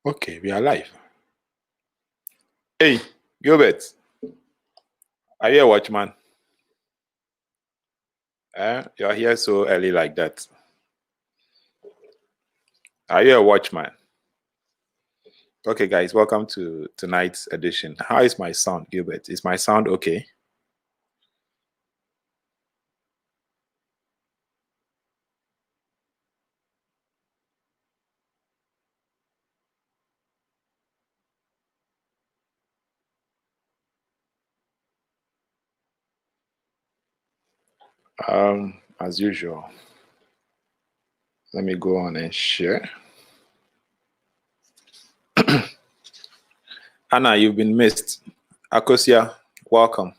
Okay, we are live. Hey, Gilbert, are you a watchman? You're here so early like that. Are you a watchman? Okay, guys, welcome to tonight's edition. How is my sound, Gilbert? Is my sound okay? As usual, let me go on and share. Anna, you've been missed. Akosia, welcome.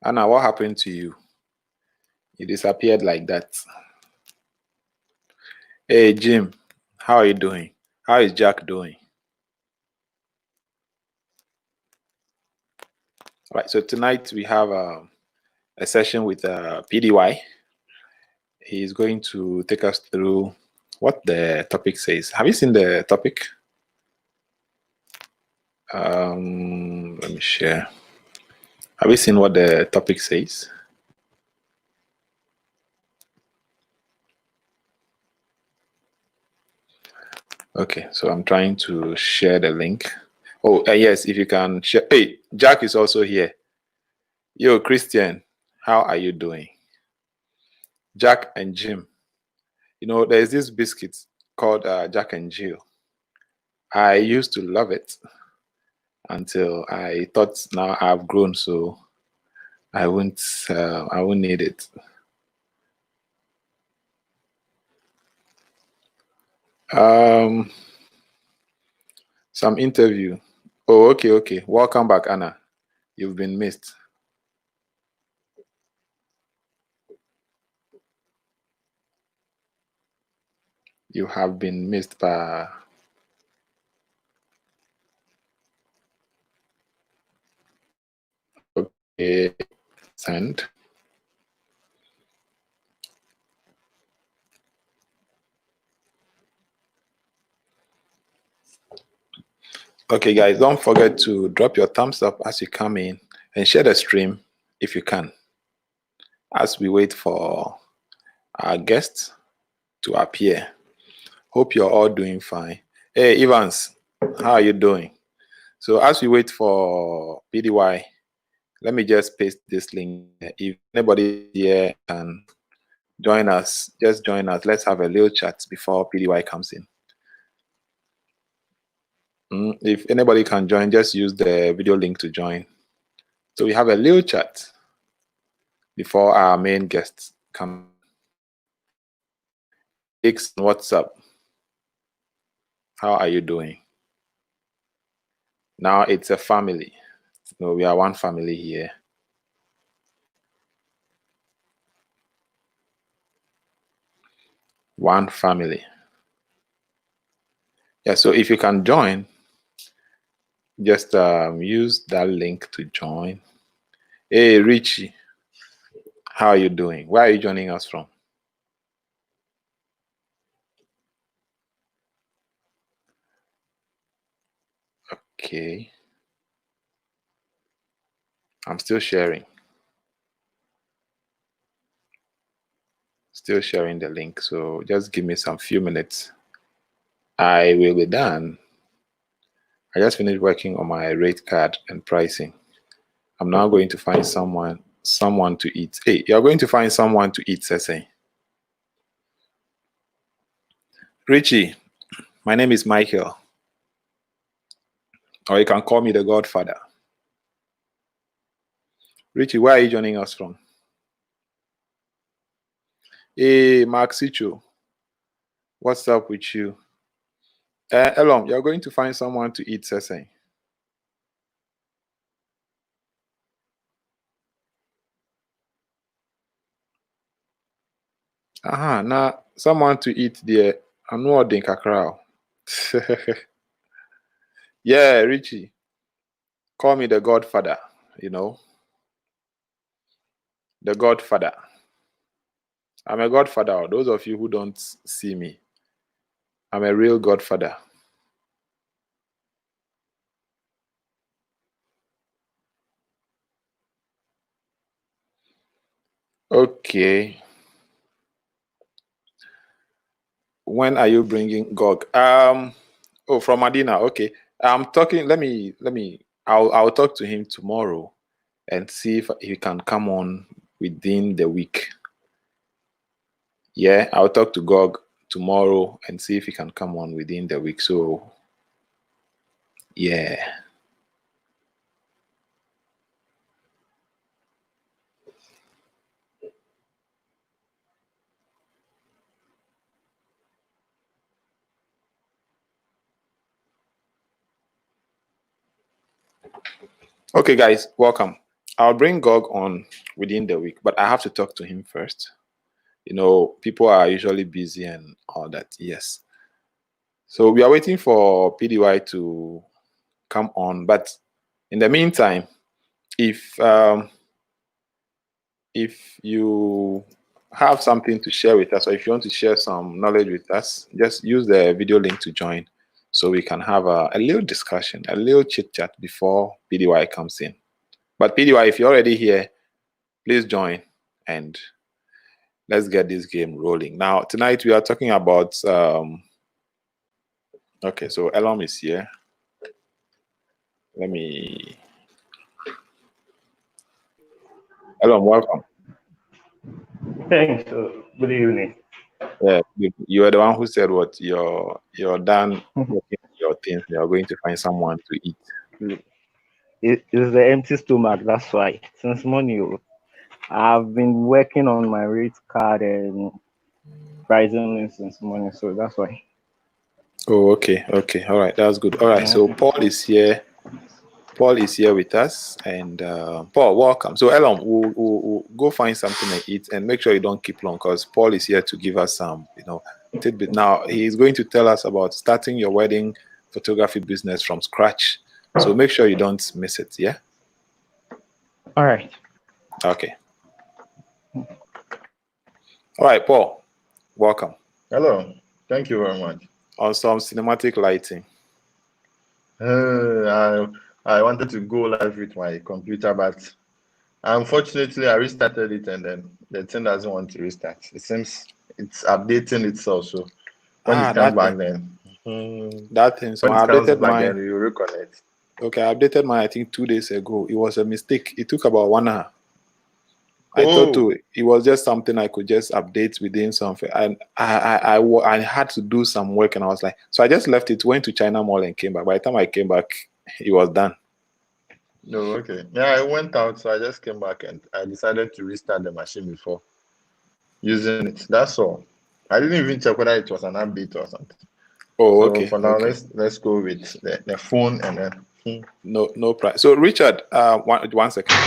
Anna, what happened to you? You disappeared like that. Hey, Jim, how are you doing? How is Jack doing? All right, so tonight we have a session with PDY. He's going to take us through what the topic says. Have you seen the topic? Let me share. Have you seen what the topic says? Okay, so I'm trying to share the link. Oh, yes, if you can share. Hey, Jack is also here. Yo, Christian, how are you doing? Jack and Jim. You know, there's this biscuit called Jack and Jill. I used to love it until I thought now I've grown, so I won't need it. Some interview. Oh, okay. Welcome back, Anna. You've been missed. You have been missed by. Okay, send. Okay, guys, don't forget to drop your thumbs up as you come in and share the stream if you can. As we wait for our guests to appear. Hope you're all doing fine. Hey, Evans, how are you doing? So as we wait for PDY, let me just paste this link. If anybody here can join us, just join us. Let's have a little chat before PDY comes in. If anybody can join, just use the video link to join. So we have a little chat before our main guests come. X, what's up? How are you doing? Now it's a family. So we are one family here. One family. Yeah, so if you can join, just use that link to join. Hey, Richie, how are you doing? Where are you joining us from? Okay. I'm still sharing. Still sharing the link. So just give me some few minutes. I will be done. I just finished working on my rate card and pricing. I'm now going to find someone to eat. Hey, you're going to find someone to eat, Sese. Richie, my name is Michael. Or you can call me the Godfather. Richie, where are you joining us from? Hey, Mark Sicho, what's up with you? Elom, you're going to find someone to eat, Sese. Now someone to eat there. I'm not ordering kakra. Yeah, Richie, call me the Godfather, you know. The Godfather. I'm a Godfather. Those of you who don't see me, I'm a real Godfather. Okay. When are you bringing Gog? Oh, from Adina. Okay. I'm talking. I'll talk to him tomorrow and see if he can come on within the week. Yeah, I'll talk to Gog tomorrow and see if he can come on within the week. So, yeah. Okay, guys, welcome. I'll bring Gog on within the week, but I have to talk to him first. You know, people are usually busy and all that. Yes. So we are waiting for PDY to come on, but in the meantime, if you have something to share with us, or if you want to share some knowledge with us, just use the video link to join so we can have a little discussion, a little chit chat before PDY comes in. But PDY, if you're already here, please join and let's get this game rolling. Now, tonight we are talking about, okay, so Elom is here. Elom, welcome. Thanks. Good evening. Yeah, you are the one who said what you're done working on your things. You're going to find someone to eat. It's the empty stomach. That's why. Since morning, I've been working on my rate card and pricing since morning, so that's why. Oh, okay, all right, that's good. All right, so Paul is here. Paul is here with us, and Paul, welcome. So Elon, we'll go find something to eat and make sure you don't keep long, because Paul is here to give us some, tidbit. Now he's going to tell us about starting your wedding photography business from scratch. So make sure you don't miss it. Yeah. All right. Okay. All right, Paul, welcome. Hello, thank you very much. On some cinematic lighting. I wanted to go live with my computer, but unfortunately I restarted it and then the thing doesn't want to restart. It seems it's updating itself. So when it comes back, then that thing. So when I it comes updated back, mine. then you reconnect. Okay, I updated mine I think 2 days ago. It was a mistake. It took about 1 hour. I thought it was just something I could just update within something. And I had to do some work, and I was like, so I just left it, went to China Mall and came back. By the time I came back, it was done. No, okay. Yeah, I went out, so I just came back and I decided to restart the machine before using it. That's all. I didn't even check whether it was an update or something. Oh, so okay. For now, okay. let's go with the phone and then. No price. So Richard, one second.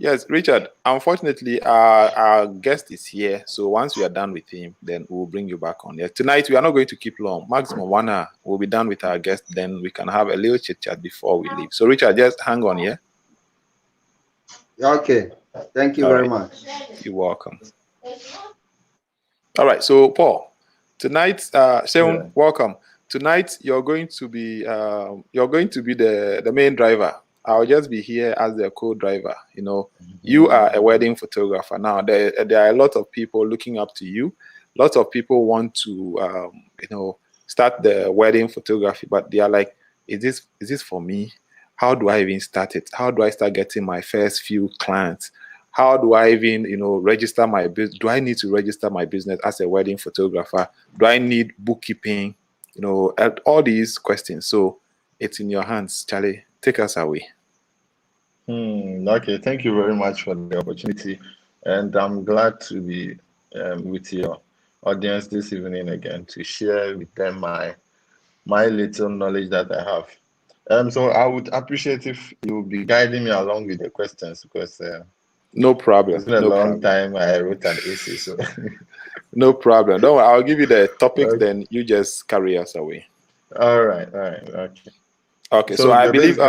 Yes, Richard, unfortunately, our guest is here. So once we are done with him, then we'll bring you back on. Yeah, tonight we are not going to keep long, maximum 1 hour. We'll be done with our guest, then we can have a little chit chat before we leave. So Richard, just hang on, yeah? Okay, thank you very much. You're welcome. All right, so Paul, tonight, Seun, welcome. Tonight you're going to be the main driver. I'll just be here as the co-driver. You are a wedding photographer. Now there are a lot of people looking up to you. Lots of people want to start the wedding photography, but they are like, is this for me? How do I even start it? How do I start getting my first few clients? How do I even register my business? Do I need to register my business as a wedding photographer? Do I need bookkeeping? All these questions. So it's in your hands, Charlie. Take us away. Okay, thank you very much for the opportunity, and I'm glad to be with your audience this evening again to share with them my little knowledge that I have. So I would appreciate if you would be guiding me along with the questions, because no problem. It's been a long time I wrote an essay, so no problem. Don't worry, I'll give you the topics, then you just carry us away. All right, okay. So I believe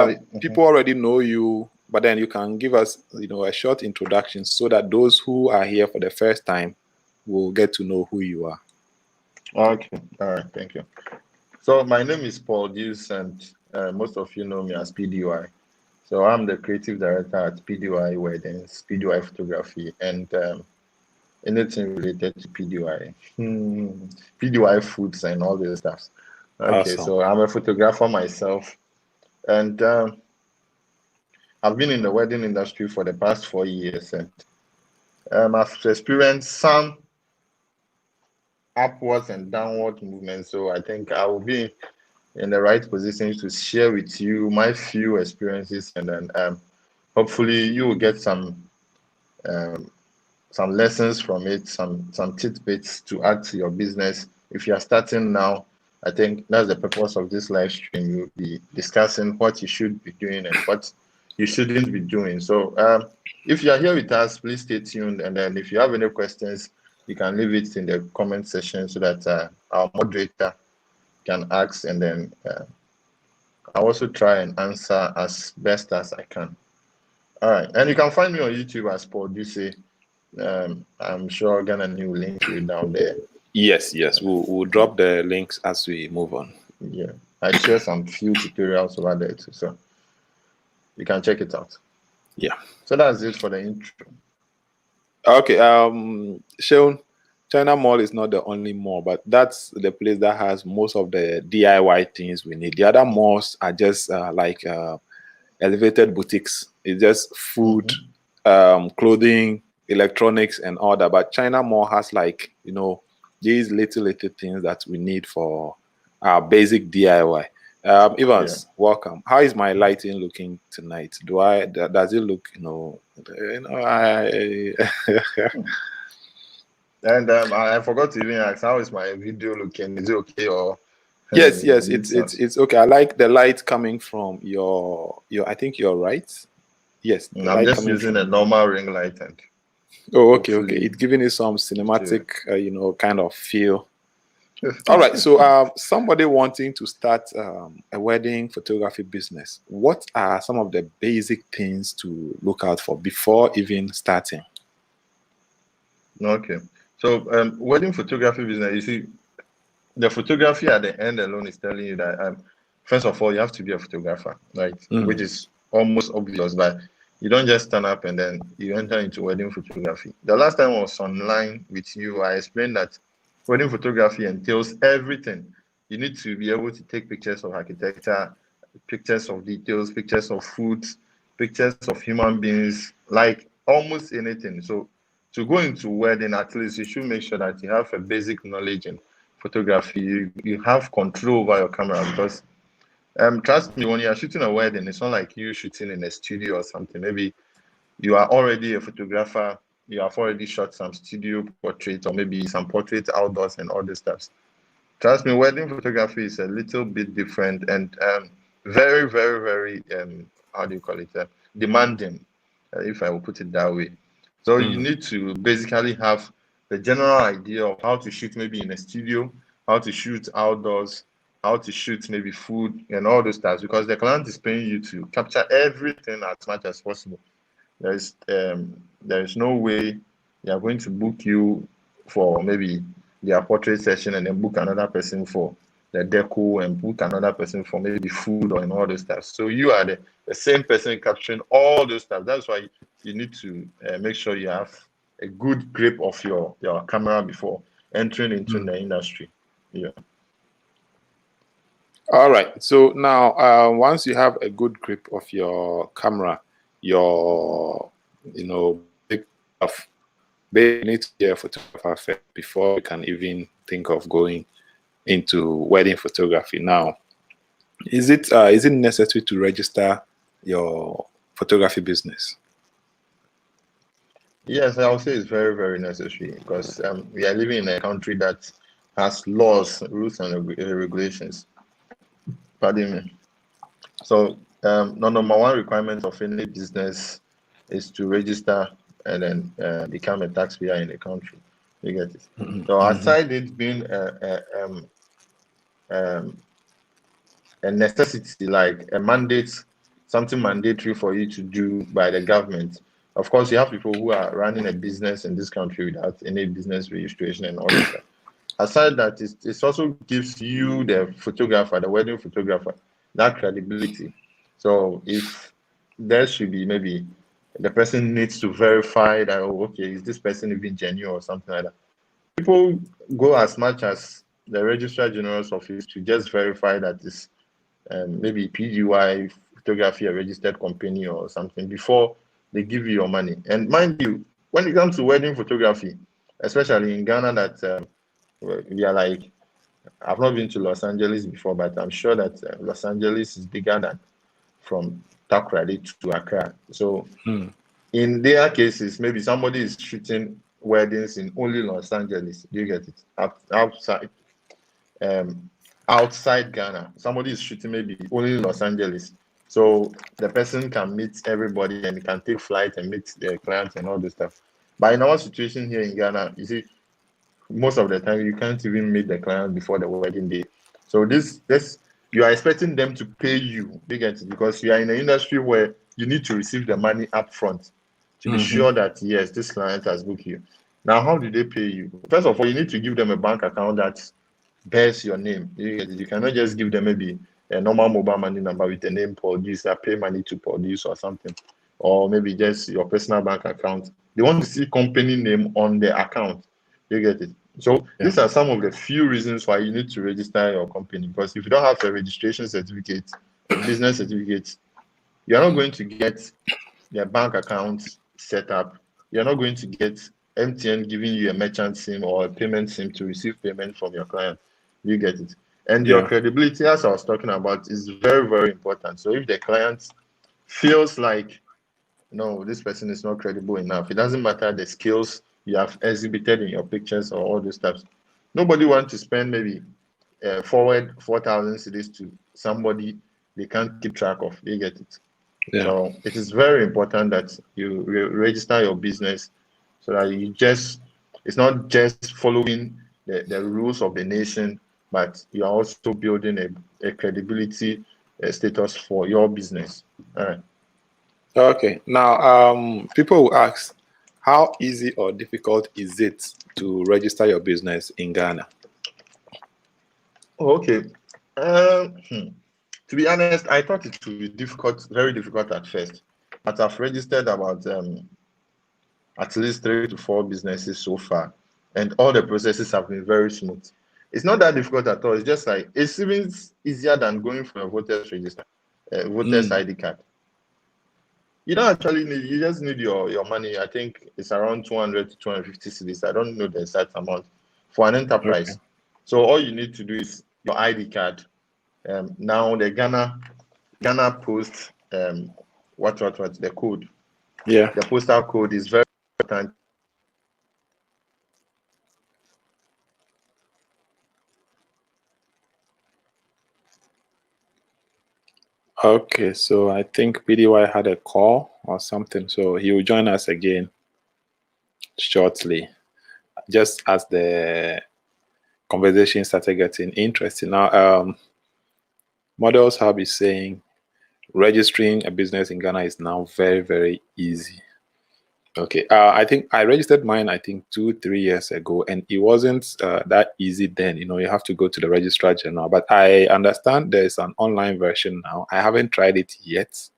people already know you, but then you can give us a short introduction so that those who are here for the first time will get to know who you are. Okay, all right, thank you. So my name is Paul Duse, and most of you know me as PDY. So I'm the creative director at PDY Weddings, PDY Photography, and anything related to PDY, PDY foods and all this stuff. Okay, Awesome. so I'm a photographer myself, and I've been in the wedding industry for the past 4 years, and I've experienced some upwards and downward movements. So I think I will be in the right position to share with you my few experiences, and then hopefully you will get some lessons from it, some tidbits to add to your business. If you are starting now, I think that's the purpose of this live stream. You'll be discussing what you should be doing and what you shouldn't be doing. So if you are here with us, please stay tuned. And then if you have any questions, you can leave it in the comment section so that our moderator can ask, and then I'll also try and answer as best as I can. All right, and you can find me on YouTube as Paul Duse. I'm sure Ghananie will link you down there. Yes, we'll drop the links as we move on. Yeah, I share some few tutorials over there too, so you can check it out. Yeah. So that's it for the intro. Okay, Sean, China Mall is not the only mall, but that's the place that has most of the DIY things we need. The other malls are just like elevated boutiques. It's just food, clothing, electronics, and all that. But China Mall has, like, you know, these little things that we need for our basic DIY. Evans, welcome. How is my lighting looking tonight? Does it look, And I forgot to even ask, how is my video looking? Is it okay, or? Yes, it's okay. I like the light coming from your. I think you're right. Yes, I'm just using a normal ring light, and okay. It's giving it some cinematic, kind of feel. All right. So, somebody wanting to start a wedding photography business, what are some of the basic things to look out for before even starting? Okay. So, wedding photography business, you see, the photography at the end alone is telling you that, first of all, you have to be a photographer, right? Which is almost obvious, but you don't just stand up and then you enter into wedding photography. The last time I was online with you, I explained that wedding photography entails everything. You need to be able to take pictures of architecture, pictures of details, pictures of food, pictures of human beings, like almost anything. So to go into wedding, at least you should make sure that you have a basic knowledge in photography. You have control over your camera, because trust me, when you are shooting a wedding, it's not like you shooting in a studio or something. Maybe you are already a photographer, you have already shot some studio portraits, or maybe some portraits outdoors and all this stuff. Trust me, wedding photography is a little bit different and very, very, very, how do you call it, demanding, if I will put it that way. So you need to basically have the general idea of how to shoot maybe in a studio, how to shoot outdoors, how to shoot maybe food and all those stuff, because the client is paying you to capture everything as much as possible. There is no way they are going to book you for maybe their portrait session and then book another person for the deco and book another person for maybe food or and all those stuff. So you are the same person capturing all those stuff. That's why you need to make sure you have a good grip of your camera before entering into the industry. Yeah. All right. So now, once you have a good grip of your camera, your, big stuff, you need to be a photographer first before you can even think of going into wedding photography. Now, is it necessary to register your photography business? Yes, I would say it's very, very necessary, because we are living in a country that has laws, rules, and regulations. Pardon me. So, number one requirement of any business is to register and then become a taxpayer in the country. You get it? So, aside it being a necessity, like a mandate, something mandatory for you to do by the government. Of course, you have people who are running a business in this country without any business registration and all that. Aside that, it also gives you, the photographer, the wedding photographer, that credibility. So if there should be maybe the person needs to verify that, oh, okay, is this person even genuine or something like that. People go as much as the Registrar General's office to just verify that it's maybe PDY photography, a registered company or something before they give you your money. And mind you, when it comes to wedding photography, especially in Ghana, that we are like, I've not been to Los Angeles before, but I'm sure that Los Angeles is bigger than from Takoradi to Accra. So in their cases, maybe somebody is shooting weddings in only Los Angeles. Do you get it? Outside Ghana, somebody is shooting maybe only Los Angeles. So the person can meet everybody and can take flight and meet their clients and all this stuff. But in our situation here in Ghana, you see, most of the time you can't even meet the client before the wedding day. So this you are expecting them to pay you, you get it? Because you are in an industry where you need to receive the money up front to be sure that yes, this client has booked you. Now, how do they pay you? First of all, you need to give them a bank account that bears your name. You get it? You cannot just give them maybe a normal mobile money number with the name producer, pay money to produce or something, or maybe just your personal bank account. They want to see company name on the account. You get it? So these are some of the few reasons why you need to register your company, because if you don't have a registration certificate, a business certificate, you're not going to get their bank account set up. You're not going to get MTN giving you a merchant SIM or a payment SIM to receive payment from your client. You get it? And your credibility, as I was talking about, is very, very important. So if the client feels like, no, this person is not credible enough, it doesn't matter the skills you have exhibited in your pictures or all those stuff. Nobody wants to spend maybe forward 4,000 cedis to somebody they can't keep track of. They get it. So it is very important that you register your business so that it's not just following the rules of the nation, but you are also building a credibility status for your business. All right. Okay. Now, people will ask, how easy or difficult is it to register your business in Ghana? Okay. To be honest, I thought it would be difficult, very difficult at first, but I've registered about at least 3 to 4 businesses so far, and all the processes have been very smooth. It's not that difficult at all. It's just like it's even easier than going for a voters register, voters ID card. You don't actually need. You just need your money. I think it's around 200 to 250 cedis. I don't know the exact amount for an enterprise. Okay. So all you need to do is your ID card. Now the Ghana Post what the code. Yeah. The postal code is very important. Okay, so I think PDY had a call or something, so he will join us again shortly, just as the conversation started getting interesting. Now, Models Hub is saying registering a business in Ghana is now very, very easy. Okay, I think I registered mine, I think 2-3 years ago, and it wasn't that easy then. You know, you have to go to the Registrar General, but I understand there's an online version now. I haven't tried it yet,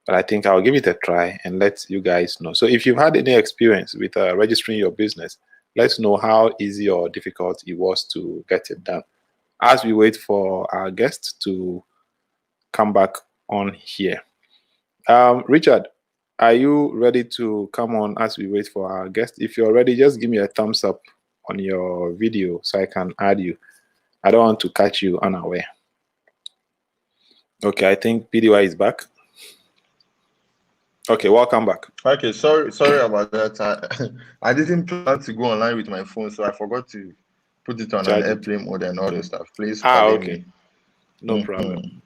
but I think I'll give it a try and let you guys know. So if you've had any experience with registering your business, let's know how easy or difficult it was to get it done. As we wait for our guest to come back on here. Richard, are you ready to come on as we wait for our guest? If you're ready, just give me a thumbs up on your video so I can add you. I don't want to catch you unaware. Okay, I think PDY is back. Okay, welcome back. Okay, sorry about that. I didn't plan to go online with my phone, so I forgot to put it on an airplane mode and all this stuff. Please forgive me. No problem.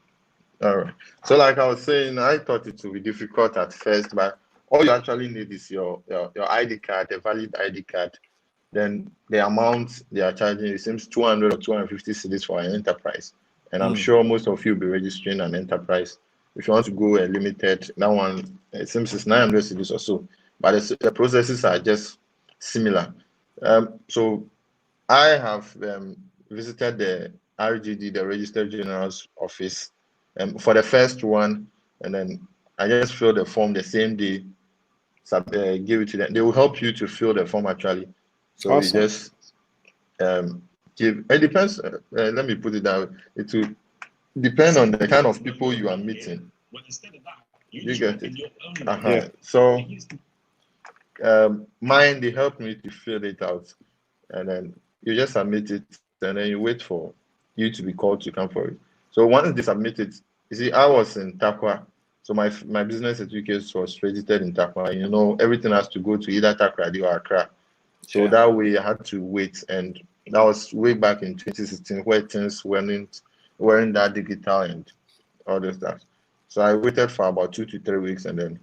All right. So like I was saying, I thought it would be difficult at first, but all you actually need is your ID card, a valid ID card. Then the amount they are charging, it seems 200 or 250 cedis for an enterprise. And I'm sure most of you will be registering an enterprise. If you want to go a limited, that one, it seems it's 900 cedis or so. But the processes are just similar. So I have visited the RGD, the Register General's office, for the first one, and then I just filled the form the same day. give it to them. They will help you to fill the form actually. So Awesome. you just give. It depends. Let me put it down. It will depend on the kind of people you are meeting. You get it. Yeah. So mine, they helped me to fill it out, and then you just submit it, and then you wait for you to be called to come for it. So once they submit it, you see, I was in Takwa, so my business certificate was registered in Takwa. You know, everything has to go to either Takrady or Accra. So Yeah. that way I had to wait, and that was way back in 2016 where things weren't that digital and all those stuff. So I waited for about 2 to 3 weeks, and then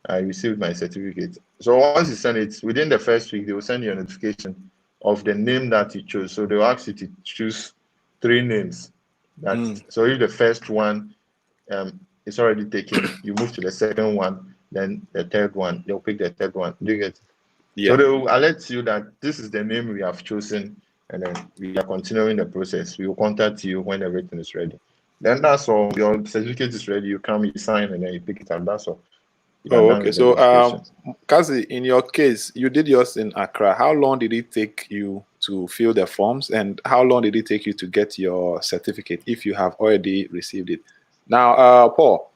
I received my certificate. So once you send it, within the first week, they will send you a notification of the name that you chose. So they will ask you to choose 3 names. So if the first one is already taken, you move to the second one, then the third one, they'll pick the third one. Do you get it? Yeah. So they will alert you that this is the name we have chosen, and then we are continuing the process. We will contact you when everything is ready. Then that's all. Your certificate is ready. You come, you sign, and then you pick it up. That's all. You are Oh, done okay. with the So, registration. Kazi, in your case, you did yours in Accra. How long did it take you to fill the forms, and how long did it take you to get your certificate if you have already received it? Now, Paul.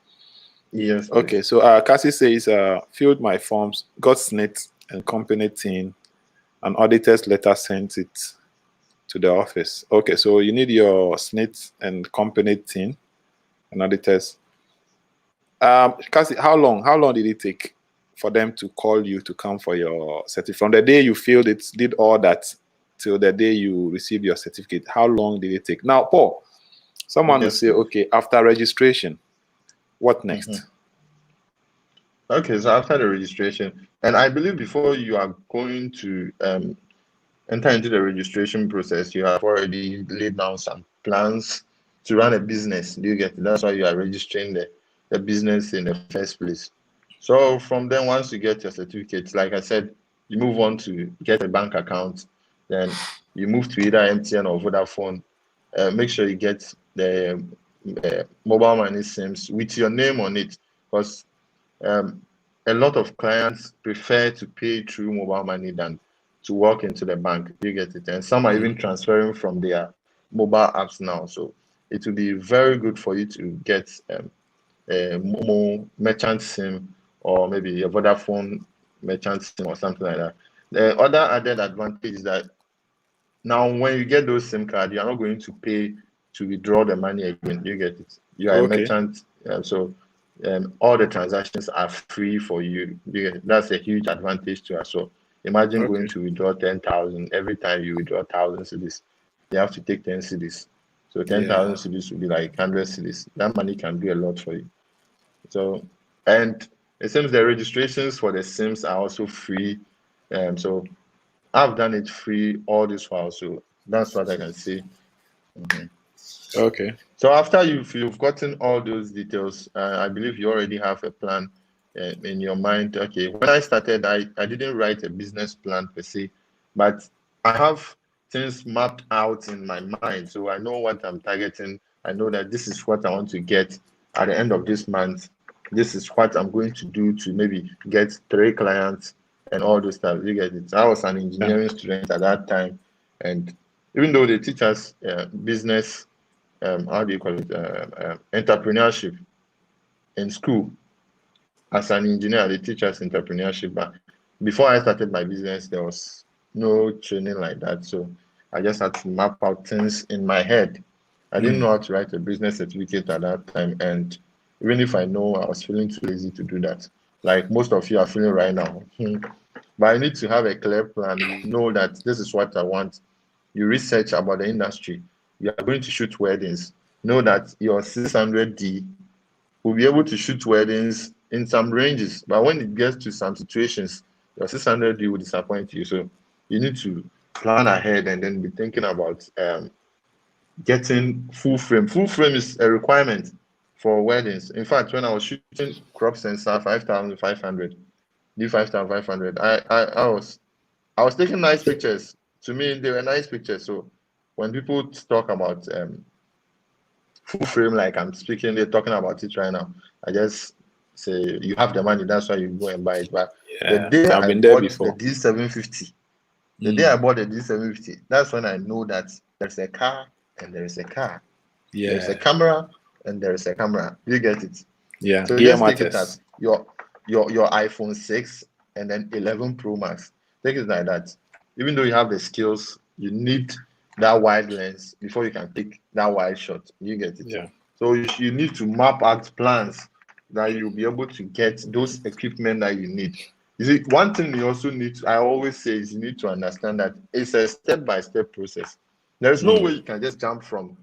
Yes. Okay. Please. So, Cassie says, filled my forms, got SNIT and company tin, an auditor's letter sent it to the office. Okay. So you need your SNIT and company tin and auditors. Cassie, how long did it take for them to call you to come for your certificate? From the day you filled it, did all that till the day you received your certificate, how long did it take? Now, Paul, someone will say, okay, after registration, what next? Okay, so after the registration, and I believe before you are going to enter into the registration process, you have already laid down some plans to run a business. Do you get it? That's why you are registering the business in the first place. So from then, once you get your certificate, like I said, you move on to get a bank account. Then you move to either MTN or Vodafone. Make sure you get the mobile money SIMs with your name on it, because a lot of clients prefer to pay through mobile money than to walk into the bank. You get it? And some are even transferring from their mobile apps now. So it will be very good for you to get a Momo merchant SIM, or maybe a Vodafone merchant SIM or something like that. The other added advantage is that now when you get those SIM cards, you are not going to pay to withdraw the money again. You get it? You are a merchant, so all the transactions are free for you. That's a huge advantage to us. So imagine going to withdraw 10,000 every time you withdraw 1,000 cedis. You have to take 10 cedis. So 10,000 cedis will be like 100 cedis. That money can do a lot for you. So, and it seems the registrations for the SIMs are also free. So I've done it free all this while. So that's what I can say. Okay. So after you've gotten all those details, I believe you already have a plan in your mind. Okay, when I started, I didn't write a business plan per se, but I have things mapped out in my mind. So I know what I'm targeting. I know that this is what I want to get at the end of this month. This is what I'm going to do to maybe get 3 clients and all those stuff. You get it? I was an engineering student at that time, and even though they teach us business, how do you call it, entrepreneurship in school. As an engineer, they teach us entrepreneurship, but before I started my business, there was no training like that. So I just had to map out things in my head. I didn't know how to write a business certificate at that time, and even if I know, I was feeling too lazy to do that, like most of you are feeling right now. But I need to have a clear plan. You know that this is what I want. You research about the industry. You are going to shoot weddings. Know that your 600D will be able to shoot weddings in some ranges, but when it gets to some situations, your 600D will disappoint you. So you need to plan ahead and then be thinking about getting full frame. Full frame is a requirement for weddings. In fact, when I was shooting crop sensor 5,500, D5500, I was taking nice pictures. To me, they were nice pictures. So when people talk about full frame, like I'm speaking, they're talking about it right now. I just say, you have the money, that's why you go and buy it. But The day I've I been there bought the before. D750, the day I bought the D750, that's when I know that there's a car and there is a car. Yeah. There's a camera and there is a camera. You get it? Yeah. So Gear just take it matters. as your iPhone 6 and then 11 Pro Max. Take it like that. Even though you have the skills, you need that wide lens before you can take that wide shot. You get it? Yeah. So you need to map out plans that you'll be able to get those equipment that you need. You see, one thing you also need to, I always say, is you need to understand that it's a step-by-step process. There is no way you can just jump from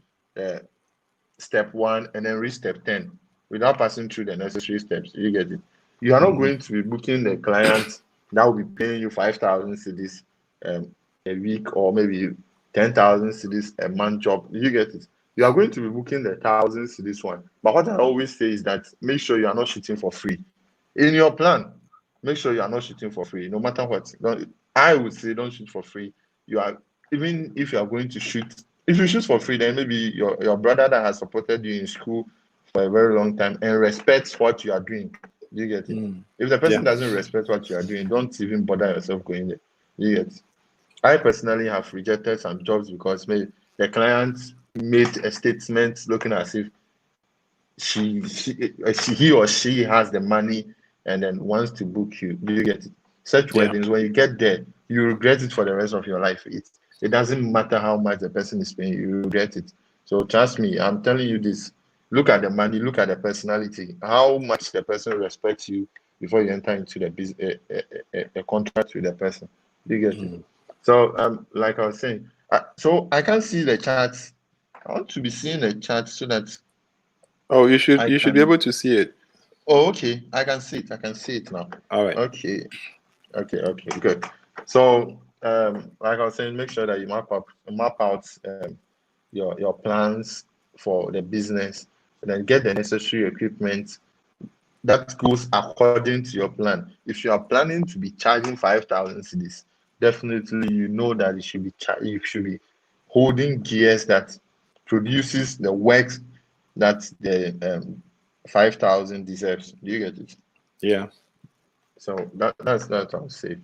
step 1 and then reach step 10 without passing through the necessary steps. You get it? You are not going to be booking the client that will be paying you 5,000 cedis a week, or maybe 10,000 cedis a month job. You get it? You are going to be booking the 1,000 cedis one. But what I always say is that make sure you are not shooting for free. In your plan, make sure you are not shooting for free, no matter what. I would say don't shoot for free. You are, even if you are going to shoot, if you shoot for free, then maybe your brother that has supported you in school for a very long time and respects what you are doing. You get it? If the person doesn't respect what you are doing, don't even bother yourself going there. You get it? I personally have rejected some jobs because maybe the client made a statement looking as if he or she has the money and then wants to book you. Do you get it? Such weddings, when you get there, you regret it for the rest of your life. It doesn't matter how much the person is paying, you regret it. So trust me, I'm telling you this. Look at the money, look at the personality, how much the person respects you before you enter into a contract with the person. Do you get it? So like I was saying, so I can't see the charts. I want to be seeing the chart so that you should be able to see it. Oh, okay. I can see it. I can see it now. All right. Okay. Good. So, like I was saying, make sure that you map out your plans for the business, and then get the necessary equipment that goes according to your plan. If you are planning to be charging 5,000 cedis, definitely you know that you should be holding gears that produces the work that the 5,000 deserves. Do you get it? Yeah. So that's what I'll say.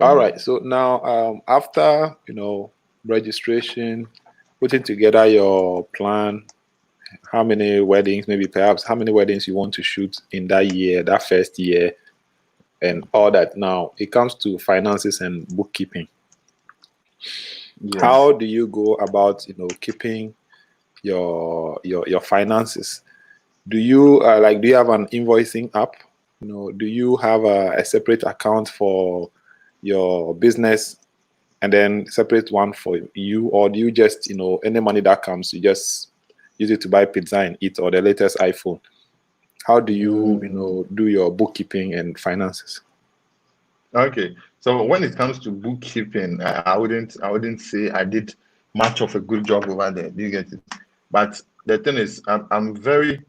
All right. So now, after registration, putting together your plan, how many weddings, maybe perhaps how many weddings you want to shoot in that year, that first year, and all that. Now it comes to finances and bookkeeping. Yes. How do you go about keeping your finances? Do you do you have an invoicing app? Do you have a separate account for your business and then separate one for you, or do you just any money that comes you just use it to buy pizza and eat, or the latest iPhone? How do you do your bookkeeping and finances? Okay. So when it comes to bookkeeping, I wouldn't say I did much of a good job over there. Do you get it? But the thing is, I'm very,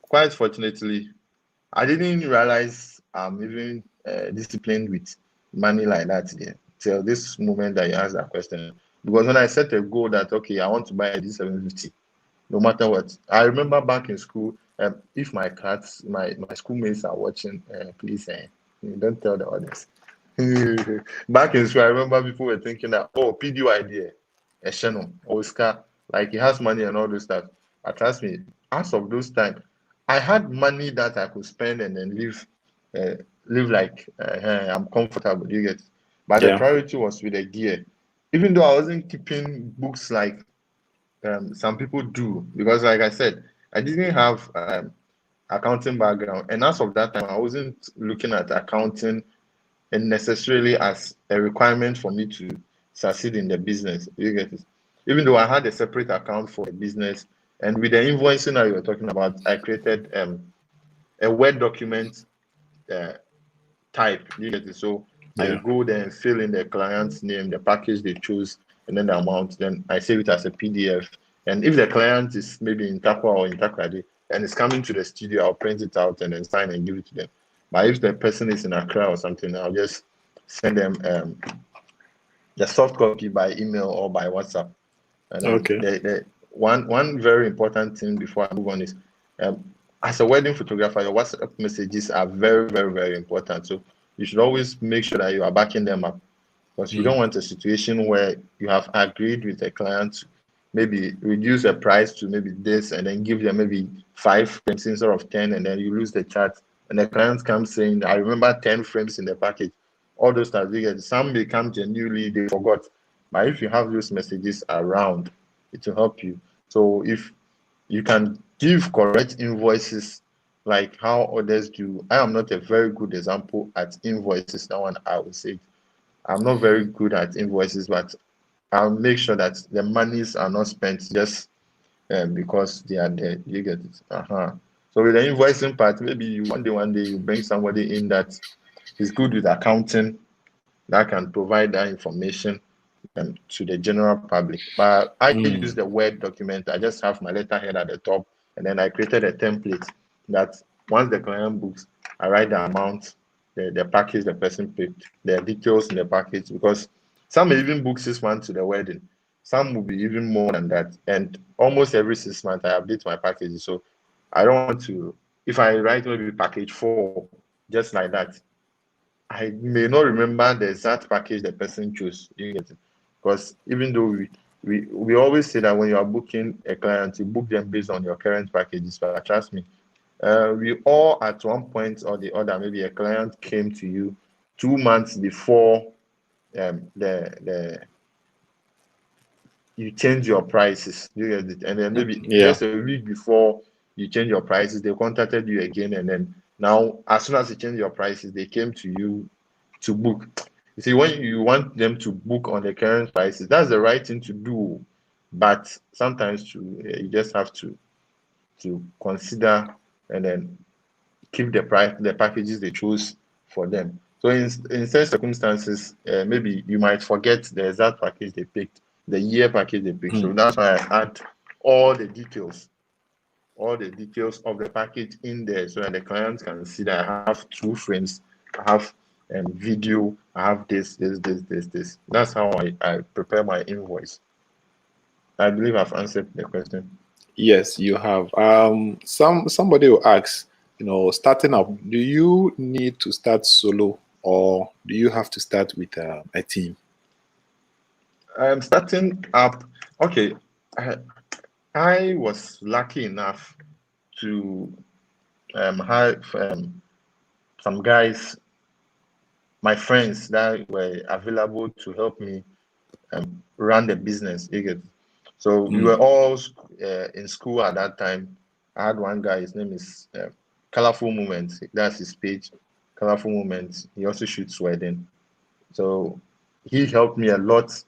quite fortunately, I didn't realize I'm even disciplined with money like that yet till this moment that you asked that question. Because when I set a goal that okay, I want to buy a D750, no matter what. I remember back in school, if my schoolmates are watching, please don't tell the others. Back in school, I remember people were thinking that, oh, PDY there, a channel, Oscar, like he has money and all this stuff. But trust me, as of those times, I had money that I could spend and then live like I'm comfortable. You get it? But the priority was with the gear. Even though I wasn't keeping books like some people do, because like I said, I didn't have accounting background, and as of that time, I wasn't looking at accounting and necessarily as a requirement for me to succeed in the business. You get it? Even though I had a separate account for the business, and with the invoicing that you were talking about, I created a Word document type. You get it? So I go there and fill in the client's name, the package they choose, and then the amount. Then I save it as a PDF. And if the client is maybe in Takwa or in Takrady and it's coming to the studio, I'll print it out and then sign and give it to them. But if the person is in Accra or something, I'll just send them the soft copy by email or by WhatsApp. And the one very important thing before I move on is as a wedding photographer, your WhatsApp messages are very, very, very important. So you should always make sure that you are backing them up, because you don't want a situation where you have agreed with a client to maybe reduce the price to maybe this and then give them maybe 5 frames instead of 10, and then you lose the chart and the client comes saying, I remember 10 frames in the package. All those times, some may come genuinely, they forgot. But if you have those messages around, it will help you. So if you can give correct invoices like how others do. I am not a very good example at invoices. That one I would say. I'm not very good at invoices, but I'll make sure that the monies are not spent just because they are there. You get it? So with the invoicing part, maybe one day you bring somebody in that is good with accounting, that can provide that information to the general public. But I use the Word document. I just have my letterhead at the top, and then I created a template that once the client books, I write the amount, the package the person picked, the details in the package, because some may even book 6 months to the wedding. Some will be even more than that. And almost every 6 months, I update my packages. So I don't want to, if I write maybe package 4, just like that, I may not remember the exact package the person chose. You get it? Because even though we always say that when you are booking a client, you book them based on your current packages. But trust me, we all at one point or the other, maybe a client came to you 2 months before you change your prices. You get it? And then maybe just a week before you change your prices, they contacted you again, and then now as soon as you change your prices, they came to you to book. You see, when you want them to book on the current prices, that's the right thing to do. But sometimes you just have to consider and then keep the price, the packages they choose for them. So in certain circumstances, maybe you might forget the exact package they picked, the year package they picked. So that's why I add all the details of the package in there, so that the client can see that I have 2 frames, I have video, I have this. That's how I prepare my invoice. I believe I've answered the question. Yes, you have. Somebody will ask, starting up, do you need to start solo, or do you have to start with a team? Starting up, okay. I was lucky enough to have some guys, my friends, that were available to help me run the business. So we were all in school at that time. I had one guy, his name is Colorful Moments. That's his page, Colorful Moments. He also shoots wedding. So he helped me a lot.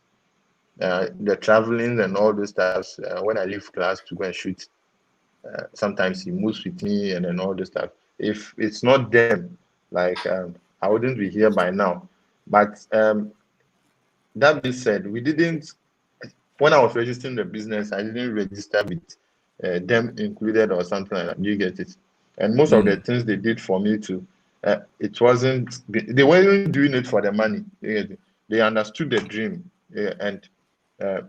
The traveling and all those stuff. When I leave class to go and shoot, sometimes he moves with me and then all this stuff. If it's not them, like I wouldn't be here by now. But that being said, we didn't. When I was registering the business, I didn't register with them included or something like that. You get it? And most of the things they did for me too, it wasn't. They weren't doing it for the money. They understood the dream, and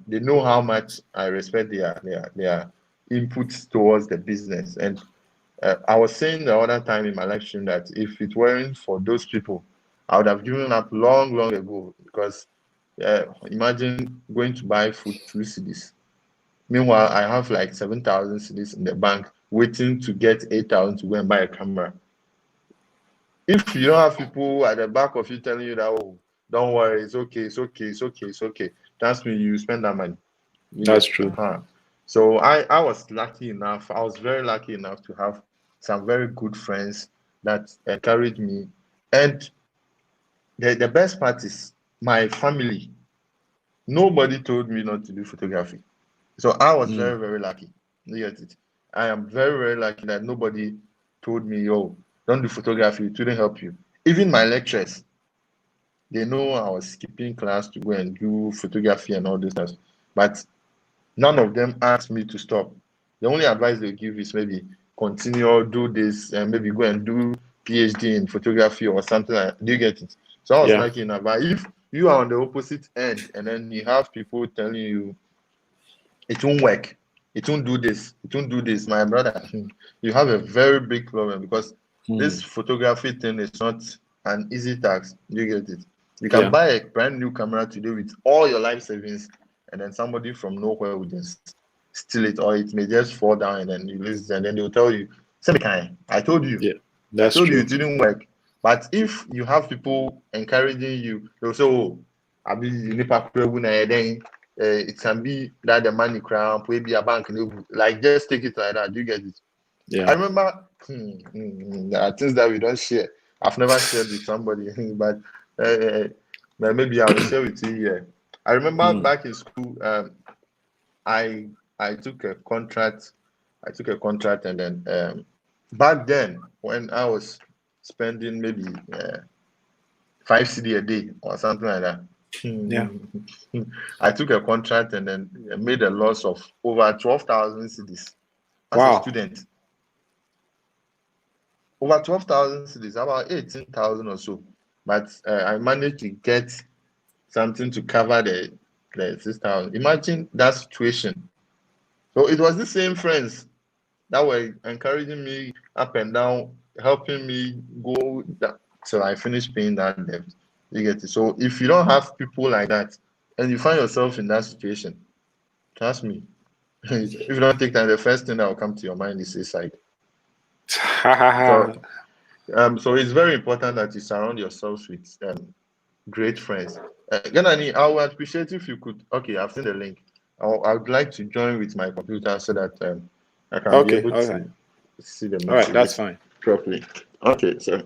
they know how much I respect their inputs towards the business. And I was saying the other time in my live stream that if it weren't for those people, I would have given up long ago, because imagine going to buy food 2 cedis. Meanwhile, I have like 7,000 cedis in the bank waiting to get 8,000 to go and buy a camera. If you don't have people at the back of you telling you that, oh, don't worry, it's okay, that's when you spend that money. That's true. So I was lucky enough. I was very lucky enough to have some very good friends that encouraged me. And the best part is my family. Nobody told me not to do photography. So I was very, very lucky. You get it? I am very, very lucky that nobody told me, yo, don't do photography. It wouldn't help you. Even my lecturers, they know I was skipping class to go and do photography and all this stuff. But none of them asked me to stop. The only advice they give is maybe continue or do this, and maybe go and do PhD in photography or something like that. Do you get it? So I was lucky enough. But if you are on the opposite end and then you have people telling you it won't work, it won't do this, my brother, you have a very big problem, because this photography thing is not an easy tax. You get it? You can buy a brand new camera today with all your life savings, and then somebody from nowhere will just steal it, or it may just fall down, and then you lose it, and then they'll tell you, I told you. Yeah, that's I told true. you it didn't work. But if you have people encouraging you, they'll say, oh, it can be that the money crown, maybe a bank, like just take it like that. Do you get it? Yeah. I remember there are things that we don't share. I've never shared with somebody, but maybe I will share with you here. I remember back in school, I took a contract. And then back then when I was spending maybe 5 CD a day or something like that. Yeah. I took a contract and then made a loss of over 12,000 CDs as a student. Over 12,000 CDs, about 18,000 or so. But I managed to get something to cover the 6,000. Imagine that situation. So it was the same friends that were encouraging me up and down, helping me go till I finished paying that debt. You get it? So if you don't have people like that and you find yourself in that situation, trust me, if you don't take time, the first thing that will come to your mind is suicide. So it's very important that you surround yourselves with great friends. Ghananie, I would appreciate if you could. Okay, I've seen the link. I would like to join with my computer so that I can be able to see the All right, that's fine. Properly. Okay, so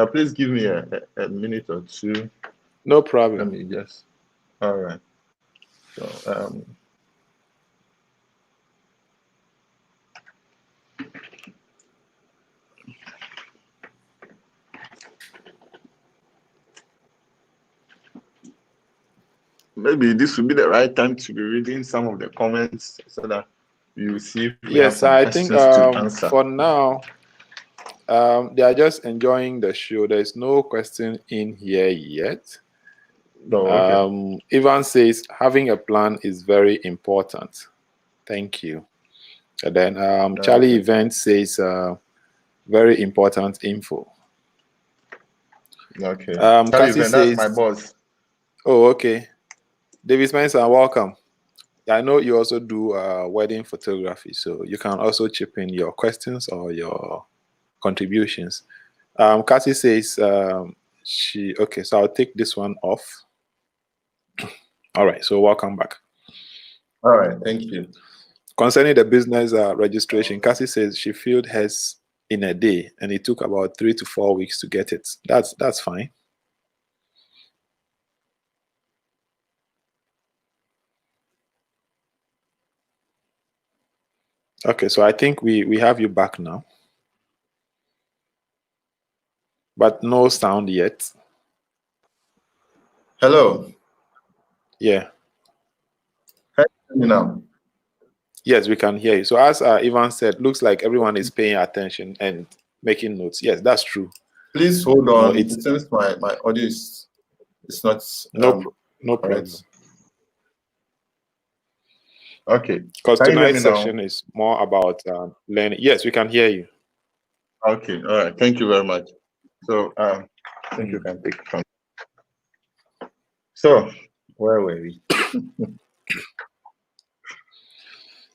please give me a minute or two. No problem. Let me just. All right. So maybe this would be the right time to be reading some of the comments so that you see if we have some questions to answer. For now, they are just enjoying the show. There's no question in here yet. Okay. Ivan says having a plan is very important. Thank you. And then Charlie Event says very important info. Okay. Charlie Event, that's my boss. Oh, okay. David Spencer, welcome. I know you also do wedding photography, so you can also chip in your questions or your contributions. Cassie says okay, so I'll take this one off. All right, so welcome back. All right, thank you. Concerning the business registration, Cassie says she filled hers in a day and it took about 3 to 4 weeks to get it. That's fine. Okay, so I think we have you back now. But no sound yet. Hello. Yeah. Can you hear me now? Yes, we can hear you. So as Ivan said, looks like everyone is paying attention and making notes. Yes, that's true. Please hold on. It seems my audio is not no problem. Okay. Because tonight's session is more about learning. Yes, we can hear you. Okay. All right. Thank you very much. So I think you can take it from. So where were we?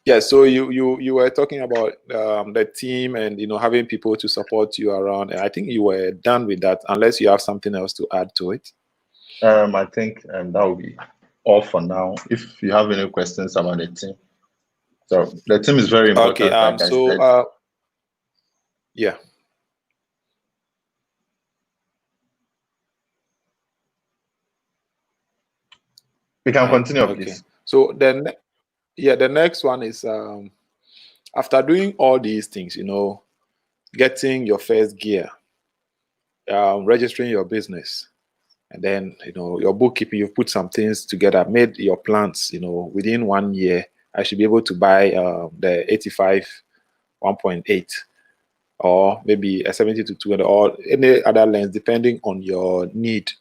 Yeah, so you were talking about the team and having people to support you around, and I think you were done with that unless you have something else to add to it. I think that will be all for now. If you have any questions about the team, so the team is very important. Okay. Like so yeah. We can continue, please. So then. Yeah, the next one is after doing all these things, getting your first gear, registering your business, and then your bookkeeping, you've put some things together, made your plans, within 1 year, I should be able to buy the 85 1.8 or maybe a 70 to 200 or any other lens depending on your need.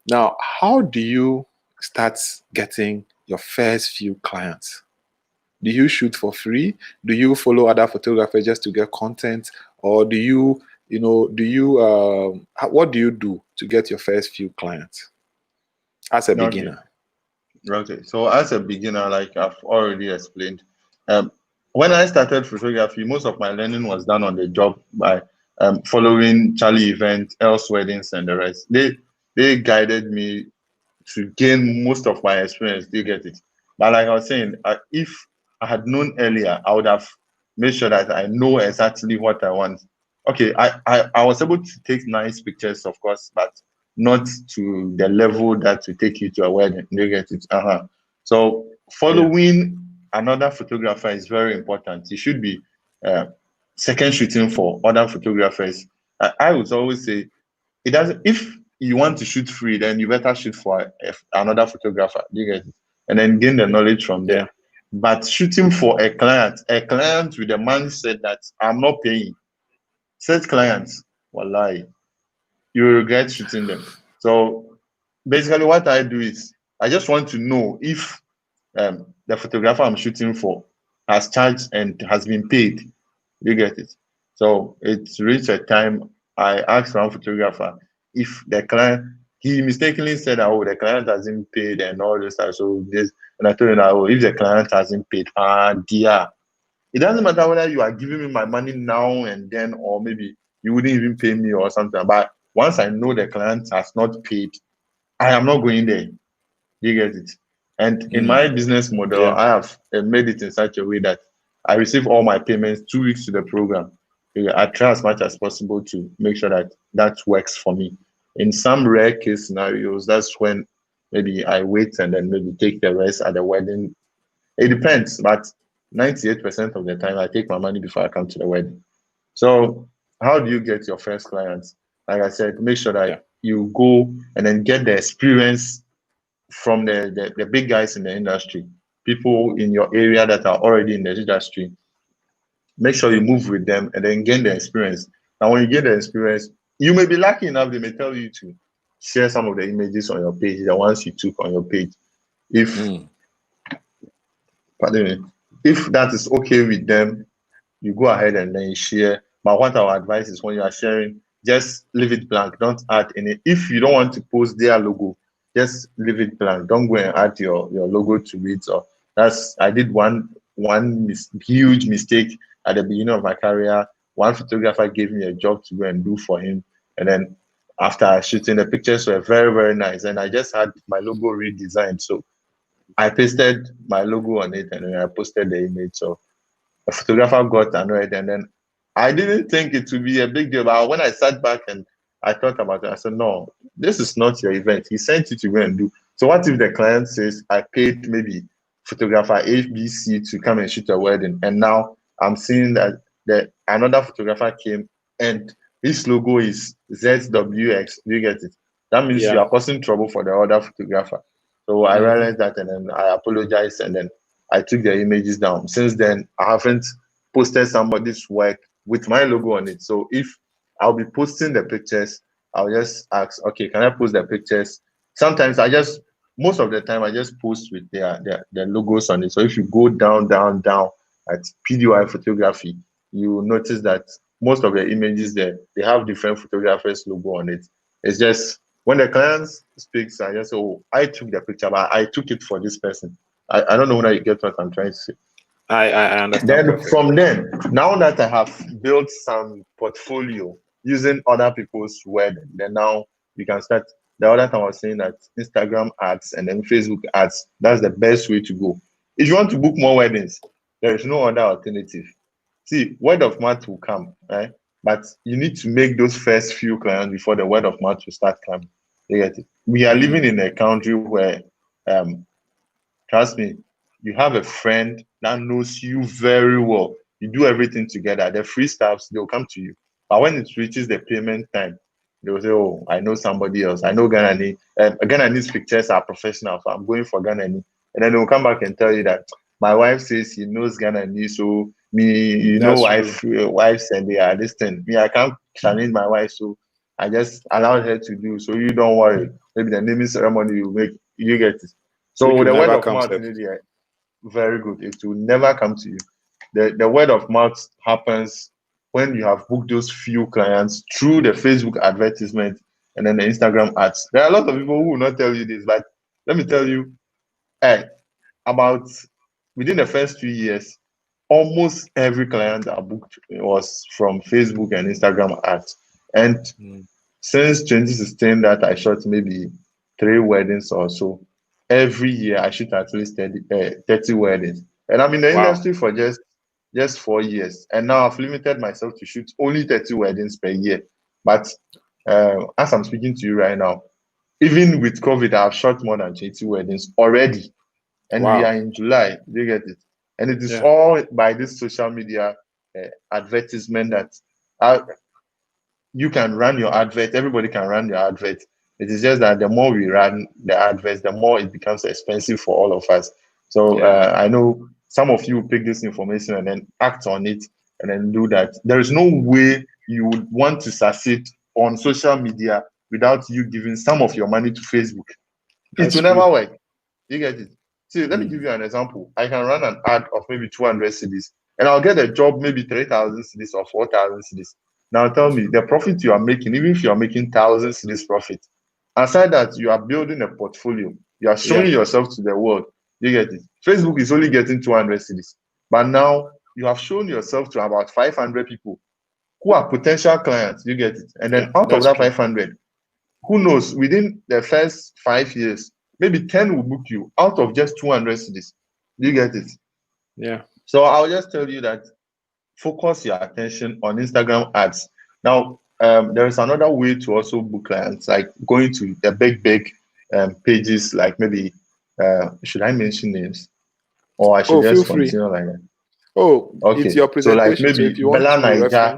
Now, how do you start getting your first few clients? Do you shoot for free? Do you follow other photographers just to get content? Or do you you know, do you what do you do to get your first few clients as a beginner? Okay, so as a beginner, like I've already explained, when I started photography, most of my learning was done on the job by following Charlie events, else weddings, and the rest. They guided me to gain most of my experience. Do you get it? But like I was saying, if I had known earlier, I would have made sure that I know exactly what I want. Okay, I was able to take nice pictures, of course, but not to the level that to take you to a wedding. Do you get it? So following another photographer is very important. You should be second shooting for other photographers. I would always say it doesn't. If you want to shoot free, then you better shoot for another photographer. You get it, and then gain the knowledge from them. But shooting for a client with the mindset that I'm not paying, such clients, wallahi, you will regret shooting them. So basically, what I do is I just want to know if the photographer I'm shooting for has charged and has been paid. You get it? So it's reached a time I asked one photographer if the client, he mistakenly said, oh, the client hasn't paid and all this stuff. So this, and I told him, oh, if the client hasn't paid, dear, it doesn't matter whether you are giving me my money now and then, or maybe you wouldn't even pay me or something. But once I know the client has not paid, I am not going there. You get it? And in my business model, I have made it in such a way that I receive all my payments 2 weeks to the program. I try as much as possible to make sure that that works for me. In some rare case scenarios, that's when maybe I wait and then maybe take the rest at the wedding. It depends, but 98% of the time I take my money before I come to the wedding. So how do you get your first clients? Like I said, make sure that you go and then get the experience from the big guys in the industry, people in your area that are already in the industry. Make sure you move with them and then gain the experience. And when you get the experience, you may be lucky enough, they may tell you to share some of the images on your page, the ones you took on your page. If pardon me, if that is okay with them, you go ahead and then you share. But what our advice is, when you are sharing, just leave it blank. Don't add any. If you don't want to post their logo, just leave it blank. Don't go and add your logo to it. Or that's, I did one huge mistake at the beginning of my career. One photographer gave me a job to go and do for him, and then after shooting, the pictures were very, very nice, and I just had my logo redesigned. So I pasted my logo on it, and then I posted the image. So the photographer got annoyed, and then I didn't think it would be a big deal. But when I sat back and I thought about it, I said, no, this is not your event. He sent you to go and do. So what if the client says, I paid maybe photographer ABC to come and shoot a wedding, and now I'm seeing that another photographer came and his logo is ZWX. Do you get it? That means you are causing trouble for the other photographer. So I realized that, and then I apologized, and then I took the images down. Since then, I haven't posted somebody's work with my logo on it. So if I'll be posting the pictures, I'll just ask, okay, can I post the pictures? Sometimes most of the time, I just post with their logos on it. So if you go down at PDY photography, you will notice that most of the images there, they have different photographers' logo on it. It's just when the client speaks, I just say, oh, I took the picture, but I took it for this person. I don't know whether you get what I'm trying to say. I understand. Then perfectly. from then, now that I have built some portfolio using other people's word, then now you can start. The other time I was saying that Instagram ads and then Facebook ads, that's the best way to go. If you want to book more weddings, there is no other alternative. See, word of mouth will come, right? But you need to make those first few clients before the word of mouth will start coming. You get it? We are living in a country where trust me, you have a friend that knows you very well. You do everything together. The free staffs, they'll come to you. But when it reaches the payment time, they'll say, oh, I know somebody else. I know Ghananie. Ghanie's pictures are professional, so I'm going for Ghananie. And then they'll come back and tell you that my wife says he knows Ghananie, so me, you know, wives and they are this thing. Me, I can't challenge my wife, so I just allowed her to do. So you don't worry. Maybe the naming ceremony you make, you get it. So the word of mouth in India, very good. It will never come to you. The word of mouth happens when you have booked those few clients through the Facebook advertisement and then the Instagram ads. There are a lot of people who will not tell you this, but let me tell you, about within the first 2 years, almost every client I booked was from Facebook and Instagram ads. And since 2016 that I shot maybe 3 weddings or so, every year I shoot at least 30 weddings. And I'm in the industry for just 4 years. And now I've limited myself to shoot only 30 weddings per year. But as I'm speaking to you right now, even with COVID, I've shot more than 20 weddings already. And we are in July. You get it? And it is all by this social media advertisement that you can run your advert. Everybody can run your advert. It is just that the more we run the adverts, the more it becomes expensive for all of us. So I know some of you pick this information and then act on it and then do that. There is no way you would want to succeed on social media without you giving some of your money to Facebook. It will never work. You get it? See, let me give you an example. I can run an ad of maybe 200 cedis and I'll get a job maybe 3,000 cedis or 4,000 cedis. Now tell me, the profit you are making, even if you are making thousands cedis profit, aside that you are building a portfolio, you are showing yourself to the world. You get it? Facebook is only getting 200 cedis, but now you have shown yourself to about 500 people who are potential clients. You get it? And then out of that 500, who knows, within the first 5 years, maybe 10 will book you out of just 200 cedis. You get it? Yeah. So I'll just tell you that focus your attention on Instagram ads. Now, there is another way to also book clients, like going to the big pages, like maybe, should I mention names? Or I should just continue like that? Okay. It's your presentation. So like maybe so if you want Bella to Niger,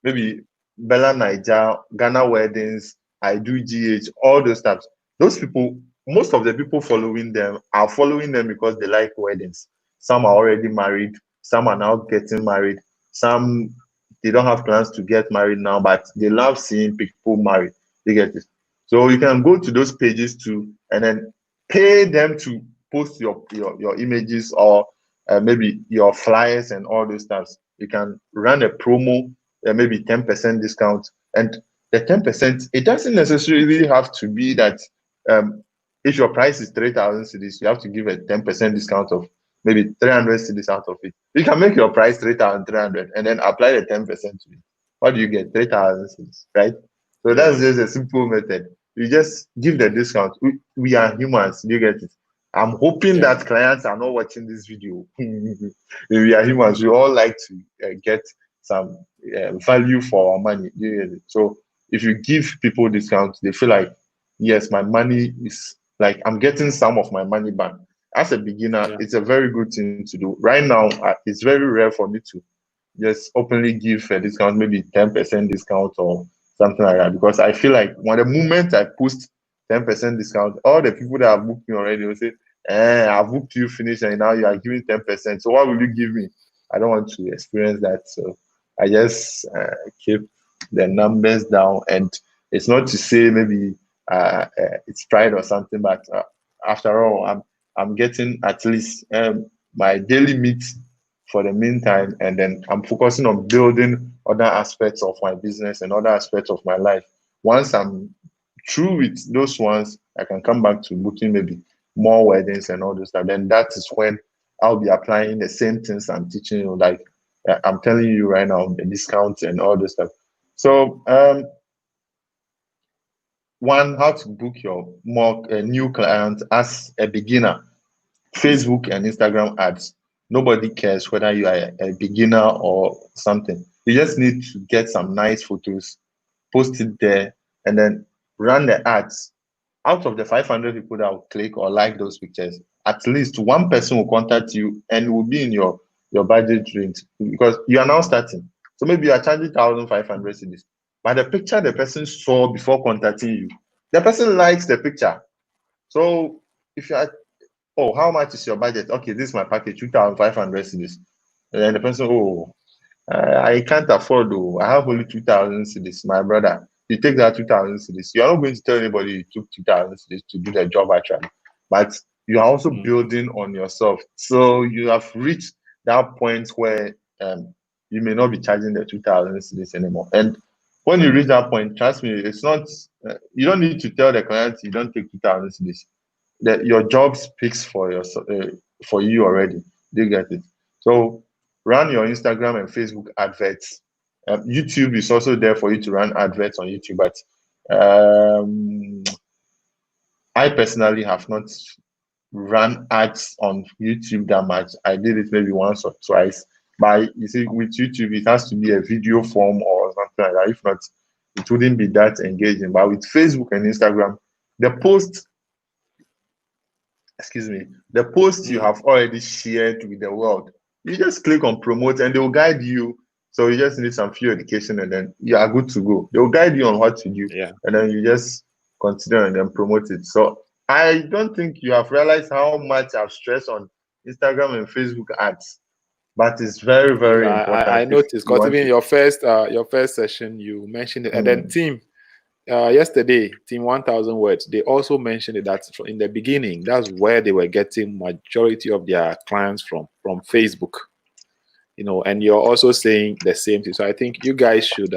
maybe Bella Niger, Ghana Weddings, I do GH, all those types. Those people, most of the people following them are following them because they like weddings. Some are already married, some are now getting married, some they don't have plans to get married now, but they love seeing people married. You get it? So you can go to those pages too and then pay them to post your images or maybe your flyers and all those stuff. You can run a promo, maybe 10% discount. And the 10%, it doesn't necessarily have to be that if your price is 3,000 cedis, you have to give a 10% discount of maybe 300 cedis out of it. You can make your price 3,300 and then apply the 10% to it. What do you get? 3,000 cedis, right? So that's just a simple method. You just give the discount. We are humans. You get it? I'm hoping that clients are not watching this video. We are humans. We all like to get some value for our money. You get it? So if you give people discounts, they feel like, yes, my money is like I'm getting some of my money back. As a beginner, it's a very good thing to do. Right now, it's very rare for me to just openly give a discount, maybe 10% discount or something like that, because I feel like when the moment I post 10% discount, all the people that have booked me already will say, I've booked you, finish, and now you are giving 10%. So what will you give me? I don't want to experience that. So I just keep the numbers down. And it's not to say maybe it's pride or something, but after all, I'm getting at least my daily meat for the meantime, and then I'm focusing on building other aspects of my business and other aspects of my life. Once I'm through with those ones, I can come back to booking maybe more weddings and all this stuff. Then that is when I'll be applying the same things I'm teaching you, like I'm telling you right now, the discounts and all this stuff. So one, how to book your more new clients as a beginner. Facebook and Instagram ads. Nobody cares whether you are a beginner or something. You just need to get some nice photos, post it there, and then run the ads. Out of the 500 people that will click or like those pictures, at least one person will contact you and will be in your budget range, because you are now starting. So maybe you are charging 1,500 cedis, but the picture the person saw before contacting you, the person likes the picture. So if you are, oh, how much is your budget? Okay, this is my package, 2,500 cedis. And then the person, oh, I can't afford, though. I have only 2,000 cedis, my brother. You take that 2,000 cedis. You're not going to tell anybody you took 2,000 cedis to do the job actually. But you are also building on yourself. So you have reached that point where you may not be charging the 2,000 cedis anymore. And when you reach that point, trust me, it's not. You don't need to tell the client you don't take 2,000 cedis. That your job speaks for you already. Do you get it? So run your Instagram and Facebook adverts. YouTube is also there for you to run adverts on YouTube, but I personally have not run ads on YouTube that much. I did it maybe once or twice. But you see, with YouTube, it has to be a video form or something like that. If not, it wouldn't be that engaging. But with Facebook and Instagram, the post, the post you have already shared with the world, you just click on promote and they will guide you. So you just need some few education and then you are good to go. They will guide you on what to do. And then you just consider and then promote it. So I don't think you have realized how much I've stressed on Instagram and Facebook ads, but it's very, very important. I noticed because even your first session, you mentioned it, and then team yesterday, team 1,000 words, they also mentioned it that in the beginning, that's where they were getting majority of their clients from Facebook, you know, and you're also saying the same thing. So I think you guys should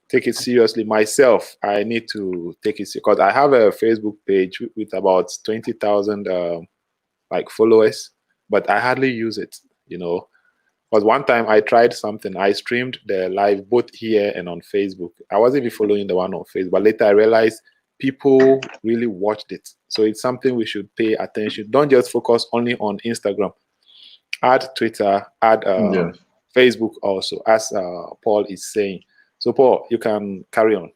take it seriously. Myself, I need to take it because I have a Facebook page with about 20,000 like followers, but I hardly use it, you know. Because one time I tried something, I streamed the live both here and on Facebook. I wasn't even following the one on Facebook, but later I realized people really watched it. So it's something we should pay attention. Don't just focus only on Instagram. Add Twitter, add Facebook also, as Paul is saying. So Paul, you can carry on.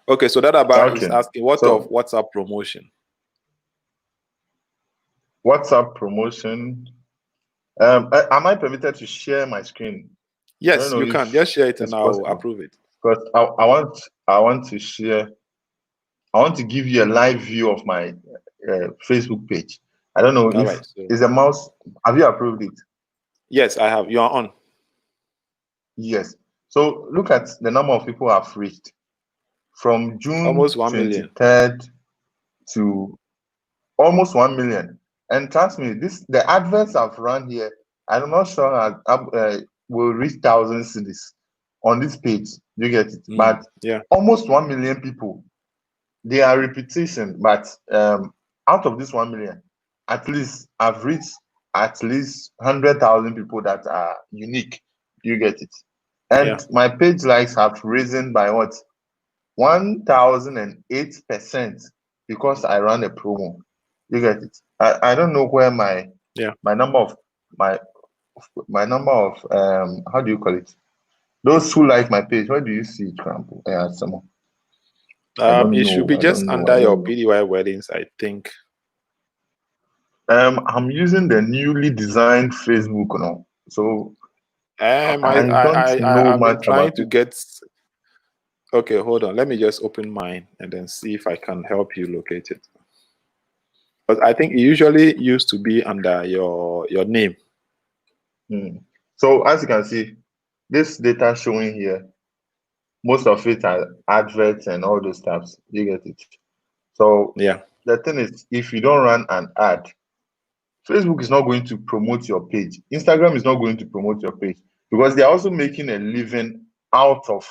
Okay, so that about is asking what of WhatsApp promotion? WhatsApp promotion. Am I permitted to share my screen? Yes, you can. Just share it and I'll approve it. Because I want to share. I want to give you a live view of my Facebook page. I don't know if is the mouse. Have you approved it? Yes, I have. You are on. Yes. So look at the number of people I've reached from June almost 1 million 23rd to almost 1 million. And trust me, the adverts I've run here, I'm not sure I will reach 1,000 cities on this page. You get it? But almost 1 million people. They are repetition, but out of this 1 million, at least I've reached at least 100,000 people that are unique. You get it? And my page likes have risen by what? 1,008% because I ran a promo. You get it? I don't know where my number of how do you call it? Those who like my page, where do you see it, Crampo? It should be just under your PDY weddings, I think. I'm using the newly designed Facebook now, so I've been trying to get. Okay, hold on. Let me just open mine and then see if I can help you locate it. But I think it usually used to be under your name. So as you can see, this data showing here, most of it are adverts and all those stuff. You get it? So the thing is, if you don't run an ad, Facebook is not going to promote your page. Instagram is not going to promote your page because they're also making a living out of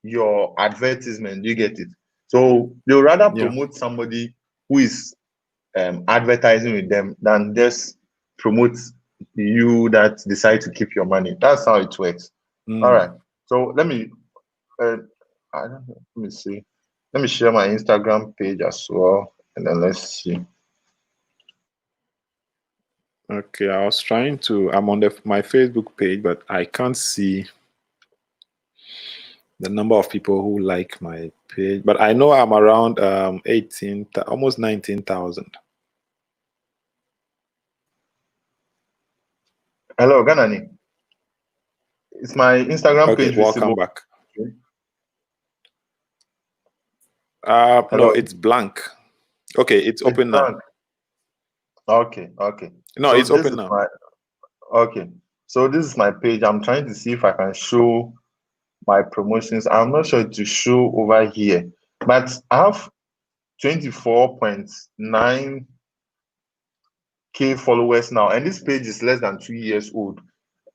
your advertisement. You get it? So they'll rather promote somebody who is advertising with them than just promote you that decide to keep your money. That's how it works. All right. So let me see. Let me share my Instagram page as well, and then let's see. Okay, I was trying to. I'm on my Facebook page, but I can't see the number of people who like my page. But I know I'm around 18, almost 19,000. Hello, Ghananie. It's my Instagram page welcome visible? Back. No, it's blank. Okay, it's open now. Okay. No, so it's open now. Okay, so this is my page. I'm trying to see if I can show my promotions. I'm not sure to show over here, but I have 24.9K followers now, and this page is less than 2 years old.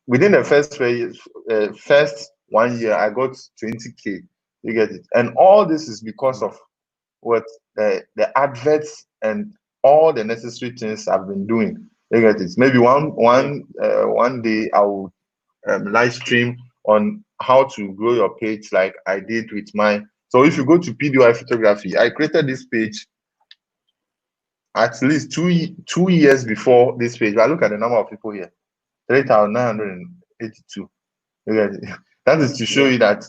within the first 1 year, I got 20K. You get it? And all this is because of what the adverts and all the necessary things I've been doing. You get it? Maybe one day I will live stream on how to grow your page like I did with mine. So if you go to PDY photography, I created this page at least two years before this page. But look at the number of people here, 3,982. That is to show you that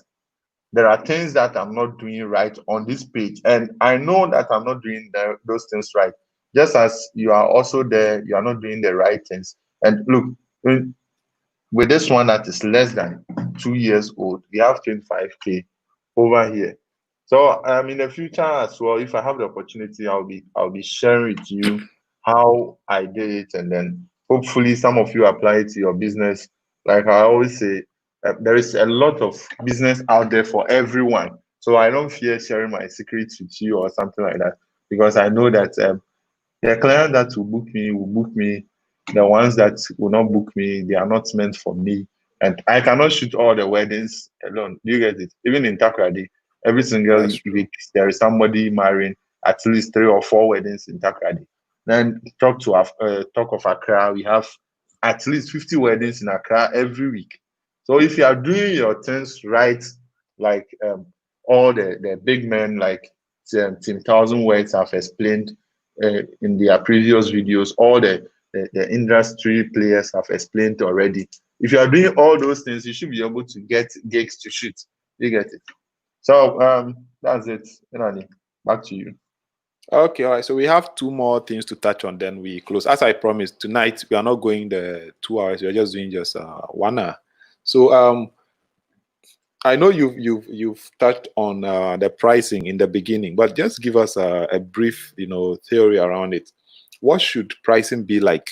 there are things that I'm not doing right on this page, and I know that I'm not doing those things right. Just as you are also there, you are not doing the right things. And look, with this one that is less than 2 years old, we have 25K over here. So in the future as well, if I have the opportunity, I'll be sharing with you how I did it, and then hopefully some of you apply it to your business. Like I always say, there is a lot of business out there for everyone. So I don't fear sharing my secrets with you or something like that, because I know that the client that will book me. The ones that will not book me, they are not meant for me. And I cannot shoot all the weddings alone. You get it? Even in Takrady, every single week there is somebody marrying at least 3 or 4 weddings in Takrady. Then talk of Accra, we have at least 50 weddings in Accra every week. So if you are doing your things right, like all the big men like Team 1000 Words have explained in their previous videos, all the industry players have explained already. If you are doing all those things, you should be able to get gigs to shoot. You get it? So that's it. Ghananie, back to you. Okay, all right. So we have 2 more things to touch on, then we close. As I promised, tonight we are not going the 2 hours. We are just doing just 1 hour. So I know you've touched on the pricing in the beginning, but just give us a brief, theory around it. What should pricing be like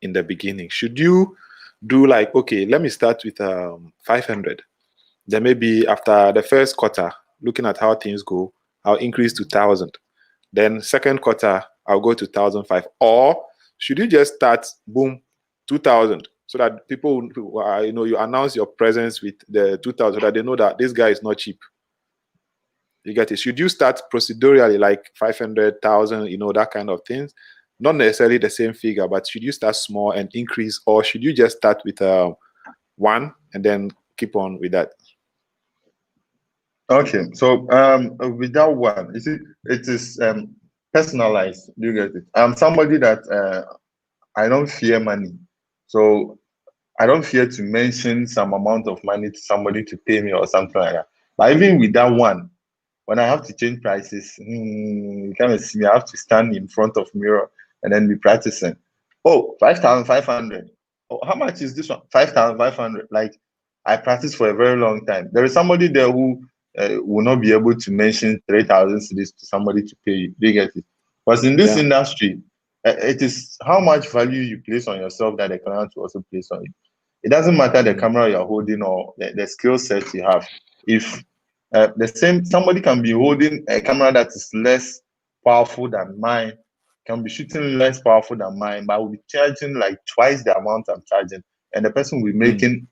in the beginning? Should you do like, okay, let me start with 500. Then maybe after the first quarter, looking at how things go, I'll increase to 1,000. Then second quarter, I'll go to 1,005. Or should you just start, boom, 2,000, so that people, you announce your presence with the 2,000, so that they know that this guy is not cheap. You get it? Should you start procedurally like 500,000, that kind of things? Not necessarily the same figure, but should you start small and increase, or should you just start with 1 and then keep on with that? Okay, so with that one, you see, it is personalized. Do you get it? I'm somebody that I don't fear money, so I don't fear to mention some amount of money to somebody to pay me or something like that. But even with that one, when I have to change prices, you kind of see me. I have to stand in front of mirror and then be practicing. Oh, 5,500. Oh, how much is this one? 5,500. Like, I practice for a very long time. There is somebody there who will not be able to mention 3,000 cedis to somebody to pay you. Do you get it? Because in this industry, it is how much value you place on yourself that the client will also place on you. It doesn't matter the camera you're holding or the skill set you have. If somebody can be holding a camera that is less powerful than mine, can be shooting less powerful than mine, but will be charging like twice the amount I'm charging, and the person will be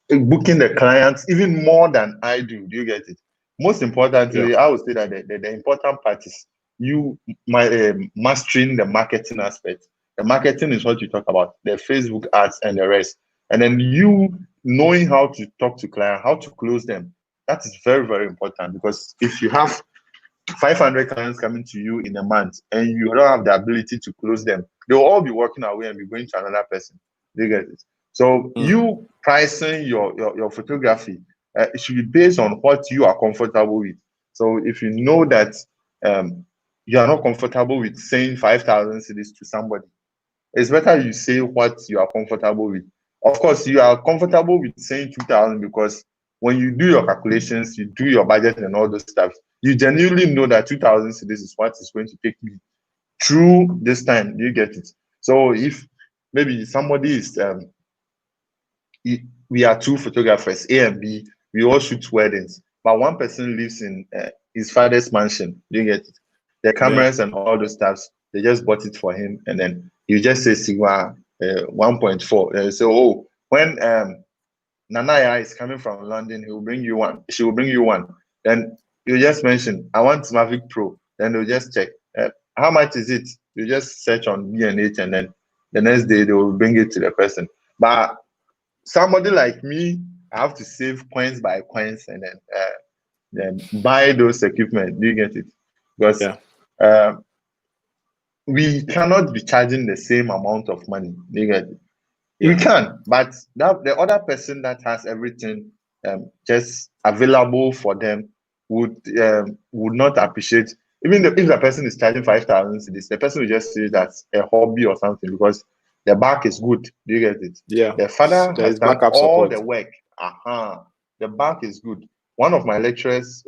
booking the clients even more than I do. Do you get it? Most importantly, I would say that the important part is you mastering the marketing aspect. The marketing is what you talk about, the Facebook ads and the rest. And then you knowing how to talk to clients, how to close them. That is very, very important, because if you have 500 clients coming to you in a month and you don't have the ability to close them, they'll all be walking away and be going to another person. Do you get it? So you pricing your photography, it should be based on what you are comfortable with. So if you know that you are not comfortable with saying 5,000 cedis to somebody, it's better you say what you are comfortable with. Of course, you are comfortable with saying 2,000 because when you do your calculations, you do your budget and all those stuff, you genuinely know that 2,000 cedis is what is going to take me through this time. Do you get it? So if maybe somebody is we are 2 photographers, A and B, we all shoot weddings, but one person lives in his father's mansion. Do you get it? The cameras and all those stuffs, they just bought it for him, and then you just say Sigma 1.4, and say, oh, when Nanaya is coming from London, he will bring you one. She will bring you one. Then you just mention, I want Mavic Pro. Then they'll just check. How much is it? You just search on B&H, and then the next day they will bring it to the person. But somebody like me, I have to save coins by coins and then buy those equipment. Do you get it? Because we cannot be charging the same amount of money. Do you get it? We can, but the other person that has everything just available for them would not appreciate. Even if the person is charging 5,000 cedis, the person will just see that a hobby or something because the back is good. Do you get it? Yeah. The father There has is done backup all support. the work. The back is good. One of my lecturers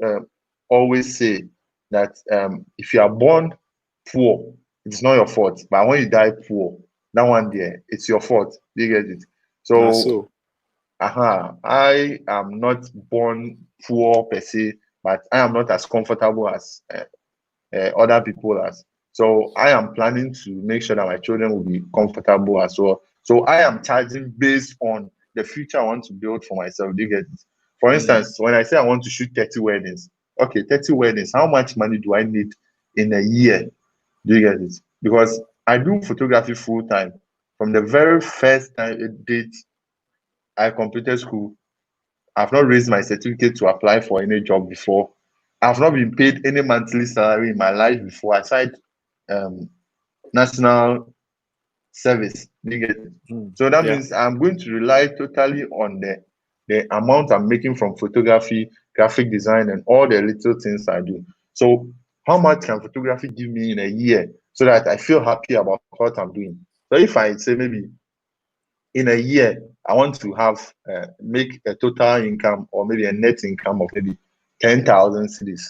always say that if you are born poor, it's not your fault. But when you die poor, that one there, it's your fault. You get it? So, I am not born poor per se, but I am not as comfortable as other people as. So I am planning to make sure that my children will be comfortable as well. So I am charging based on the future I want to build for myself. Do you get it? For instance, when I say I want to shoot 30 weddings, okay, 30 weddings, how much money do I need in a year? Do you get it? Because I do photography full time. From the very first date I completed school, I've not raised my certificate to apply for any job before. I've not been paid any monthly salary in my life before, aside national service. You get it? So that means I'm going to rely totally on the amount I'm making from photography, graphic design, and all the little things I do. So how much can photography give me in a year so that I feel happy about what I'm doing? So if I say maybe in a year, I want to have make a total income or maybe a net income of maybe 10,000 cedis.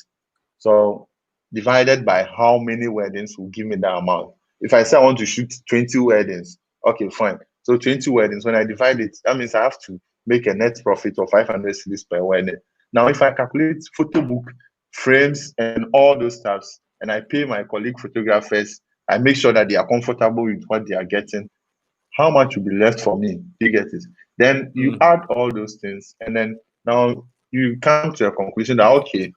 So divided by how many weddings will give me that amount. If I say I want to shoot 20 weddings, okay, fine. So 20 weddings, when I divide it, that means I have to make a net profit of 500 cedis per wedding. Now, if I calculate photo book, frames, and all those stuffs, and I pay my colleague photographers, I make sure that they are comfortable with what they are getting, how much will be left for me? You get it? Then you add all those things, and then now you come to a conclusion that, okay,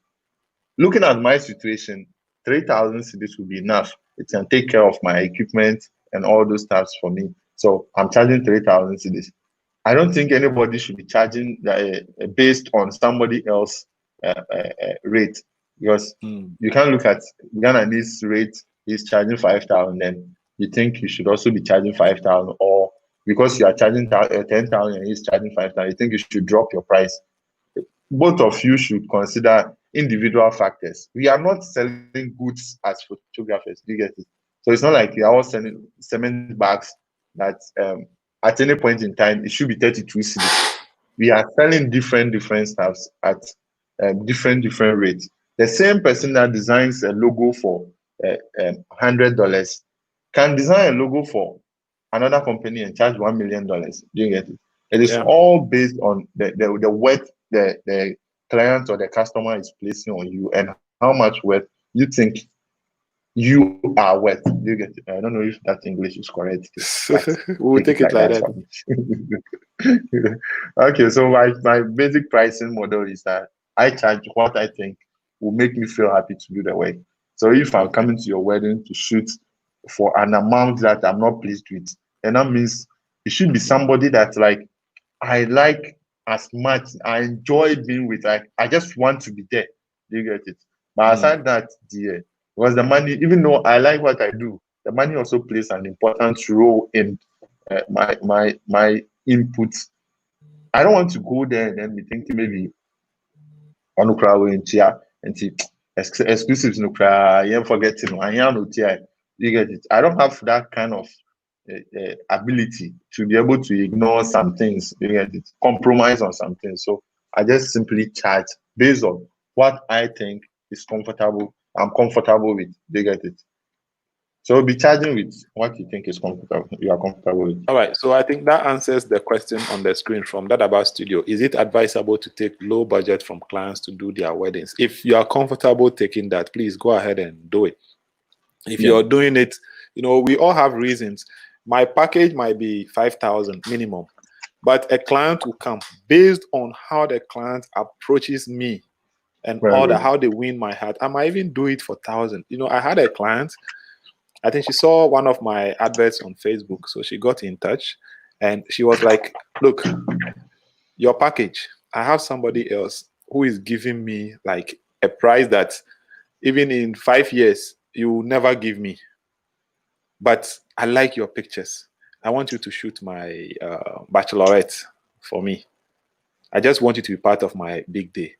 looking at my situation, 3,000 cedis will be enough. It can take care of my equipment and all those stuffs for me. So I'm charging 3,000 cedis. I don't think anybody should be charging based on somebody else rate, because you can't look at Ghanani's rate. He's charging 5,000, then you think you should also be charging 5,000, or because you are charging 10,000 and he's charging 5,000, you think you should drop your price. Both of you should consider individual factors. We are not selling goods as photographers. Do you get it? So it's not like we are all selling cement bags that at any point in time it should be 32 cedis. We are selling different stuffs at different rates. The same person that designs a logo for $100 can design a logo for another company and charge $1 million. Do you get it? It is all based on the worth the client or the customer is placing on you and how much worth you think you are worth. Do you get it? I don't know if that English is correct. We'll take it like that. Okay, so my basic pricing model is that I charge what I think will make me feel happy to do the work. So if I'm coming to your wedding to shoot for an amount that I'm not pleased with, and that means it should be somebody that like I like as much, I enjoy being with. Like I just want to be there. Do you get it? But aside that, because the money, even though I like what I do, the money also plays an important role in my input. I don't want to go there and then be thinking maybe on and exclusives no cry, you forgetting I am no TI. You get it? I don't have that kind of ability to be able to ignore some things. You get it? Compromise on some things. So I just simply charge based on what I think is comfortable. I'm comfortable with. You get it? So be charging with what you think is comfortable. You are comfortable with. All right. So I think that answers the question on the screen from that about studio. Is it advisable to take low budget from clients to do their weddings? If you are comfortable taking that, please go ahead and do it. If you're doing it, we all have reasons. My package might be 5,000 minimum, But a client will come based on how the client approaches me and Very all that, good. how they win my heart. I might even do it for 1,000. You know, I had a client, I think she saw one of my adverts on Facebook. So she got in touch and she was like, look, your package, I have somebody else who is giving me like a price that even in 5 years, you will never give me. But I like your pictures. I want you to shoot my bachelorette for me. I just want you to be part of my big day.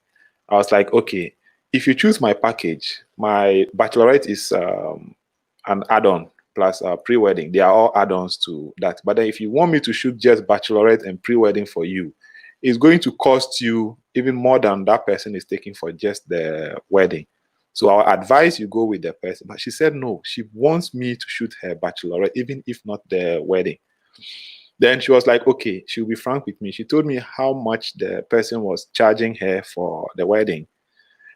I was like, okay, if you choose my package, my bachelorette is an add-on plus pre-wedding. They are all add-ons to that. But then if you want me to shoot just bachelorette and pre-wedding for you, it's going to cost you even more than that person is taking for just the wedding. So I'll advise you go with the person. But she said no, she wants me to shoot her bachelorette, even if not the wedding. Then she was like, okay, she'll be frank with me. She told me how much the person was charging her for the wedding.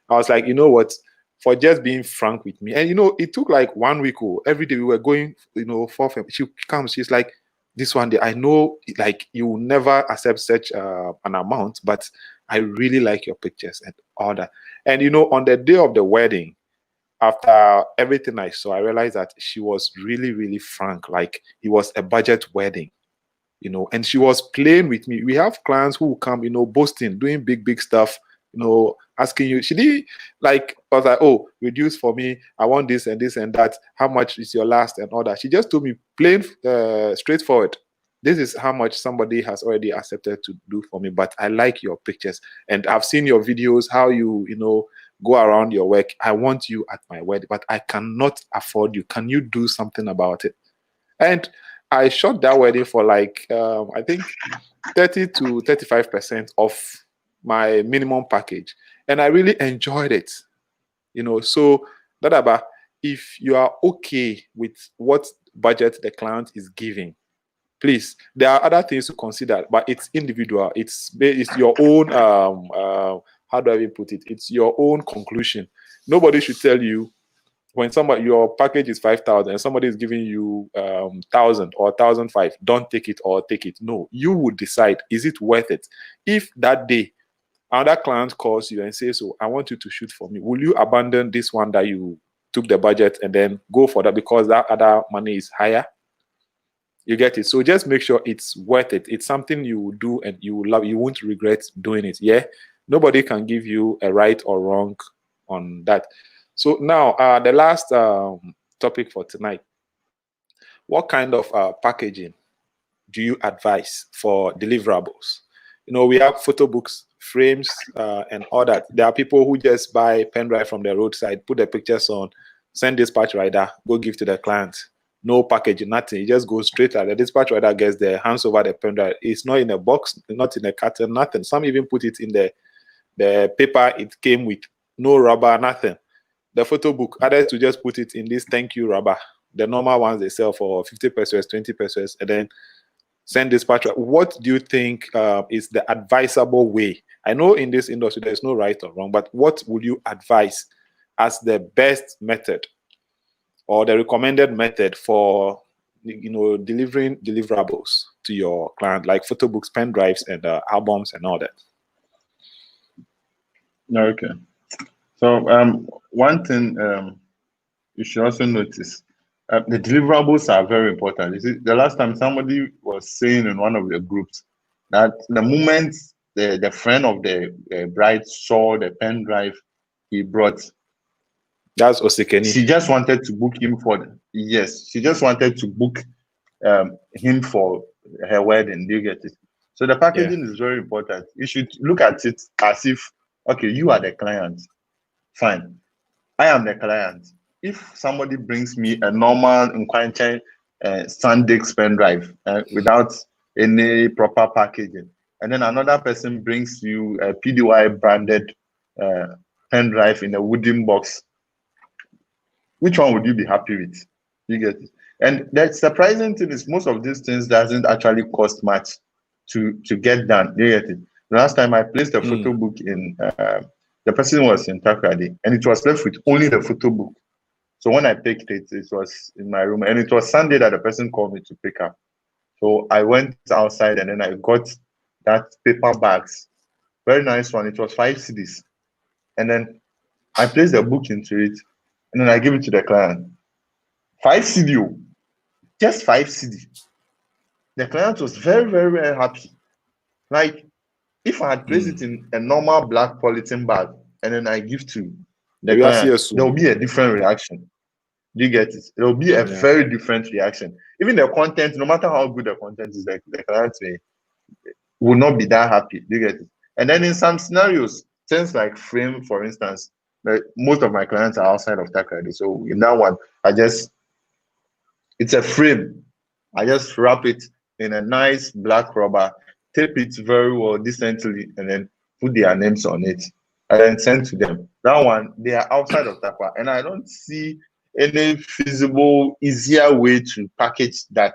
I was like, you know what? For just being frank with me. And you know, it took like 1 week. Every day we were going, you know, she comes, she's like, this one day, I know like you will never accept such an amount, but I really like your pictures and all that. And you know, on the day of the wedding, after everything I saw, I realized that she was really, really frank. Like it was a budget wedding, you know, and she was playing with me. We have clients who come, you know, boasting, doing big, big stuff, you know, asking you. She did like, I was like, oh, reduce for me. I want this and that. How much is your last and all that? She just told me plain, straightforward. This is how much somebody has already accepted to do for me, but I like your pictures and I've seen your videos, how you know, go around your work. I want you at my wedding, but I cannot afford you. Can you do something about it? And I shot that wedding for like, I think 30 to 35% of my minimum package. And I really enjoyed it, you know. So, Dadaba, if you are okay with what budget the client is giving, please, there are other things to consider, but it's individual. It's your own, how do I even put it? It's your own conclusion. Nobody should tell you when somebody your package is 5,000 and somebody is giving you 1,000 or 1,005, don't take it or take it. No, you would decide, is it worth it? If that day another client calls you and says, so I want you to shoot for me, will you abandon this one that you took the budget and then go for that because that other money is higher? You get it? So just make sure it's worth it. It's something you will do and you will love. You won't regret doing it. Yeah, nobody can give you a right or wrong on that. So now, the last topic for tonight. What kind of packaging do you advise for deliverables? You know, we have photo books, frames, and all that. There are people who just buy pen drive from the roadside, put the pictures on, send dispatch rider, go give to the client. No packaging, nothing. You just go straight at the dispatch rider, gets there, hands over the pen drive. It's not in a box, not in a carton, nothing. Some even put it in the paper it came with, no rubber, nothing. The photo book, others to just put it in this thank you rubber. The normal ones they sell for 50 pesos, 20 pesos, and then send dispatch. What do you think is the advisable way? I know in this industry there's no right or wrong, but what would you advise as the best method or the recommended method for, you know, delivering deliverables to your client, like photo books, pen drives, and albums and all that? Okay. So one thing you should also notice, the deliverables are very important. You see, the last time somebody was saying in one of the groups that the moment the friend of the bride saw the pen drive he brought, that's Osikeni. She just wanted to book him for she just wanted to book him for her wedding. Do you get it? So the packaging is very important. You should look at it as if, okay, you are the client. Fine. I am the client. If somebody brings me a normal Nkwanchen SanDisk pen drive without any proper packaging, and then another person brings you a PDY branded pen drive in a wooden box, which one would you be happy with? You get it? And the surprising thing is most of these things doesn't actually cost much to get done. You get it? The last time I placed a photo book in, the person was in Takrady, and it was left with only the photo book. So when I picked it, it was in my room, and it was Sunday that the person called me to pick up. So I went outside and then I got that paper bags. Very nice one. It was 5 cedis. And then I placed the book into it and then I gave it to the client. 5 cedi, just 5 cedi. The client was very, very, very happy. Like, if I had placed it in a normal black polythene bag and then I give to the client, there will be a different reaction. Do you get it? There will be a very different reaction. Even the content, no matter how good the content is, the client will not be that happy. Do you get it? And then in some scenarios, things like frame, for instance, most of my clients are outside of Takrady. So in that one, it's a frame. I just wrap it in a nice black rubber, tape it very well, decently, and then put their names on it, and then send to them. That one, they are outside of Takwa, and I don't see any feasible, easier way to package that.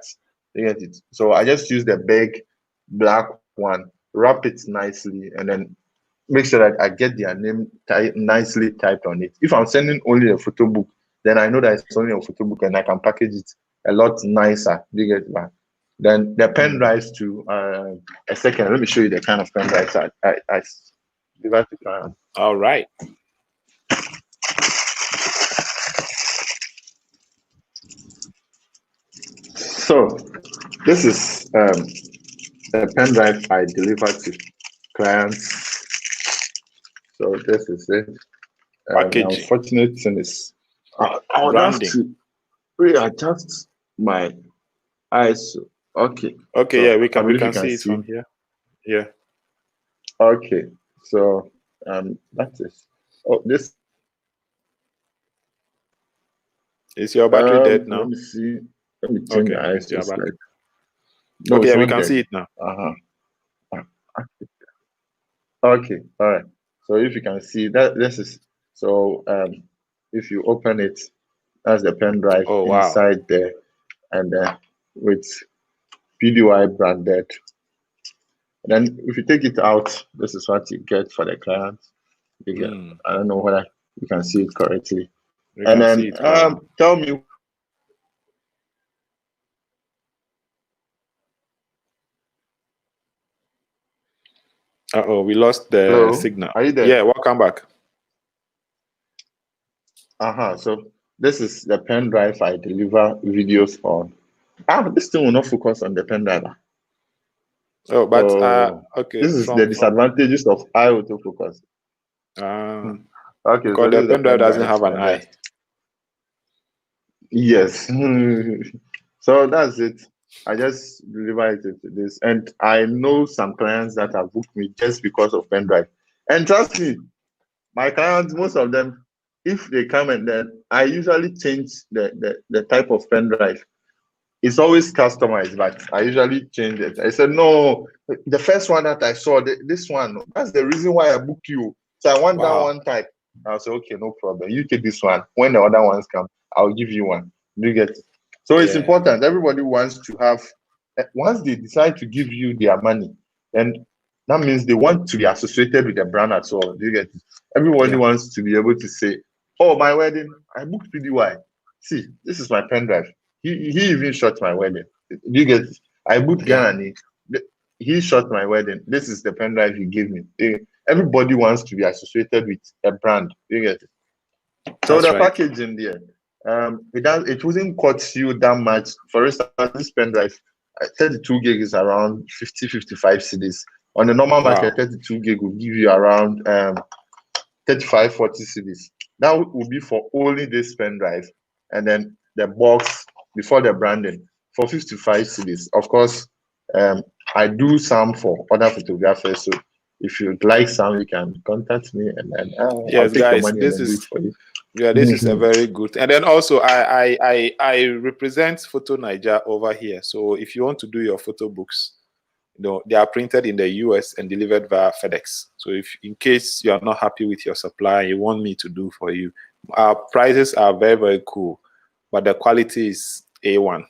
You get it? So I just use the big black one, wrap it nicely, and then make sure that I get their name nicely typed on it. If I'm sending only a photo book, then I know that it's only a photo book and I can package it a lot nicer. Do you get that? Then the pen drives to a second. Let me show you the kind of pen drives I deliver to clients. All right. So this is the pen drive I deliver to clients. So this is it. The unfortunate thing is I would have to readjust my eyes. Okay. Okay, so yeah, we can see it see from here. Yeah. Okay. So that is this. Is your battery dead now? Let me see. Let me change the eyes. Just like... No, okay, yeah, we can see it now. Okay, all right. So if you can see that, this is so if you open it, that's the pen drive inside there, and with PDY branded. And then if you take it out, this is what you get for the client. You get, I don't know whether you can see it correctly. And then tell me. We lost the signal. Are you there? Yeah, welcome back. So this is the pen drive I deliver videos on. This thing will not focus on the pen drive. Oh, but okay. This is the disadvantages of eye autofocus. Okay, because so the pen drive doesn't have an eye. Yes. So that's it. I just deliver it to this, and I know some clients that have booked me just because of pen drive. And trust me, my clients, most of them, if they come and then I usually change the type of pen drive. It's always customized, but I usually change it. I said, no, the first one that I saw, this one, that's the reason why I booked you. So I want that one type. I'll say, okay, no problem. You take this one. When the other ones come, I'll give you one. Do you get it? So it's important. Everybody wants to have, once they decide to give you their money, and that means they want to be associated with the brand as well. Do you get it? Everybody wants to be able to say, oh, my wedding, I booked PDY. See, this is my pen drive. He even shot my wedding. You get it? I booked Ghananie. He shot my wedding. This is the pen drive he gave me. Everybody wants to be associated with a brand. You get it? So the package in there, it wouldn't cost you that much. For instance, this pen drive, 32 gig is around 50-55 cedis. On the normal market, 32 gig will give you around 35-40 cedis. That will be for only this pen drive, and then the box before the branding for 55 cedis. Of course, I do some for other photographers. So if you'd like some, you can contact me, and then I'll take guys, the money and do it for you. Yeah, this is a very good. And then also, I represent Photo Niger over here. So if you want to do your photo books, they are printed in the US and delivered via FedEx. So if in case you are not happy with your supply, you want me to do for you, our prices are very, very cool, but the quality is A1.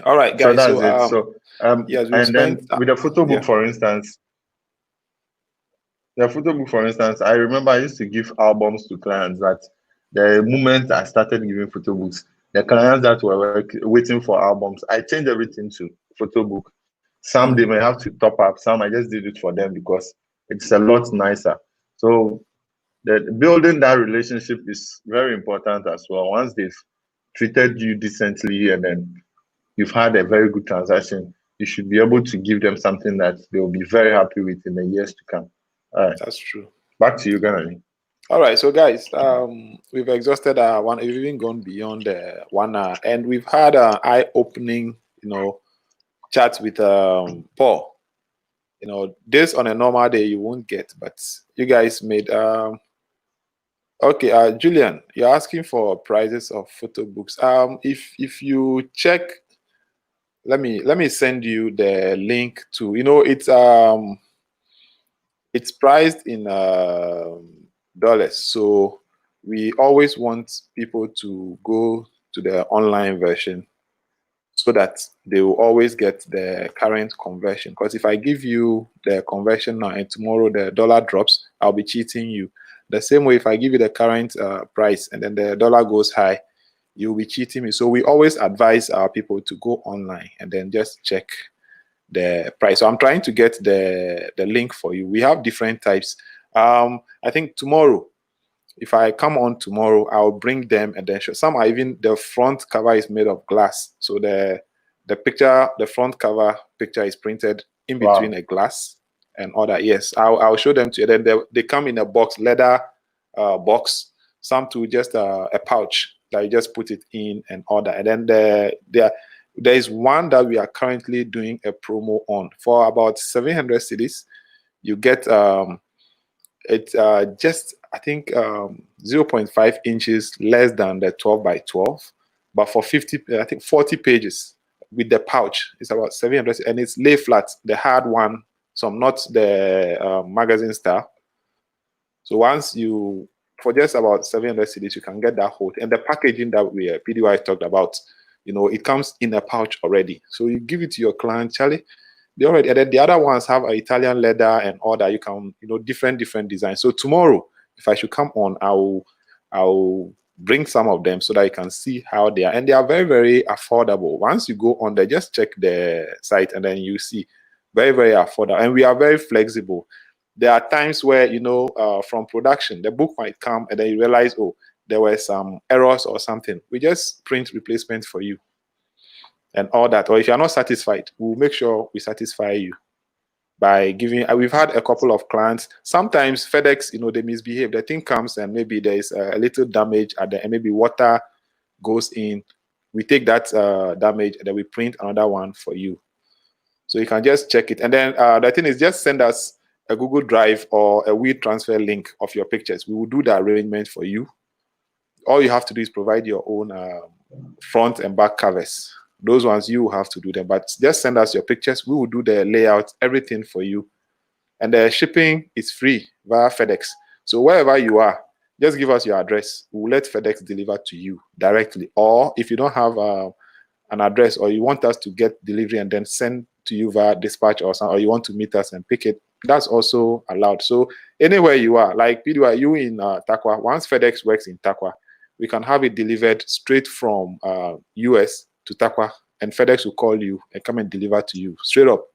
All right, guys. So that's it. So yes, and then with the photo book, for instance, I remember I used to give albums to clients that the moment I started giving photo books, The clients that were waiting for albums, I changed everything to photo book. Some they may have to top up. Some I just did it for them because it's a lot nicer. So building that relationship is very important as well. Once they've treated you decently and then you've had a very good transaction, you should be able to give them something that they'll be very happy with in the years to come. All right. That's true. Back to you, Ghananie. All right, so guys, we've exhausted our one. We've even gone beyond 1 hour, and we've had an eye-opening, chat with Paul. This on a normal day you won't get, but you guys made. Okay, Julian, you're asking for prices of photo books. If you check, let me send you the link to. It's priced in dollars, so we always want people to go to the online version so that they will always get the current conversion. Because if I give you the conversion now and tomorrow the dollar drops, I'll be cheating you. The same way, if I give you the current price and then the dollar goes high, you'll be cheating me. So we always advise our people to go online and then just check the price. So I'm trying to get the link for you. We have different types. I think tomorrow, if I come on tomorrow, I'll bring them and then show. Some are even, the front cover is made of glass. So the picture, the front cover picture is printed in between a glass and other. Yes, I'll show them to you. Then they come in a box, leather box. Some to just a pouch that you just put it in and order. And then there is one that we are currently doing a promo on for about 700 cedis. You get it's just, I think 0.5 inches less than the 12 by 12, but for 40 pages with the pouch, it's about 700, and it's lay flat, the hard one, so not the magazine style. So once you, for just about 700 cedis, you can get that whole, and the packaging that we PDY talked about, it comes in a pouch already. So you give it to your client, Charlie. They already, and then the other ones have an Italian leather and order. You can, different designs. So tomorrow, if I should come on, I'll bring some of them so that you can see how they are, and they are very, very affordable. Once you go on there, just check the site, and then you see very, very affordable, and we are very flexible. There are times where from production, the book might come, and then you realize, oh, there were some errors or something. We just print replacement for you and all that. Or if you're not satisfied, we'll make sure we satisfy you by giving. We've had a couple of clients. Sometimes FedEx, they misbehave. The thing comes and maybe there is a little damage at the end. Maybe water goes in. We take that damage and then we print another one for you. So you can just check it. And then the thing is, just send us a Google Drive or a wheel transfer link of your pictures. We will do the arrangement for you. All you have to do is provide your own front and back covers. Those ones you have to do them, but just send us your pictures. We will do the layout, everything for you. And the shipping is free via FedEx. So wherever you are, just give us your address. We'll let FedEx deliver to you directly. Or if you don't have an address, or you want us to get delivery and then send to you via dispatch or something, or you want to meet us and pick it, that's also allowed. So anywhere you are, like PDY, you in Takwa, once FedEx works in Takwa, we can have it delivered straight from US to Takwa, and FedEx will call you and come and deliver to you straight up.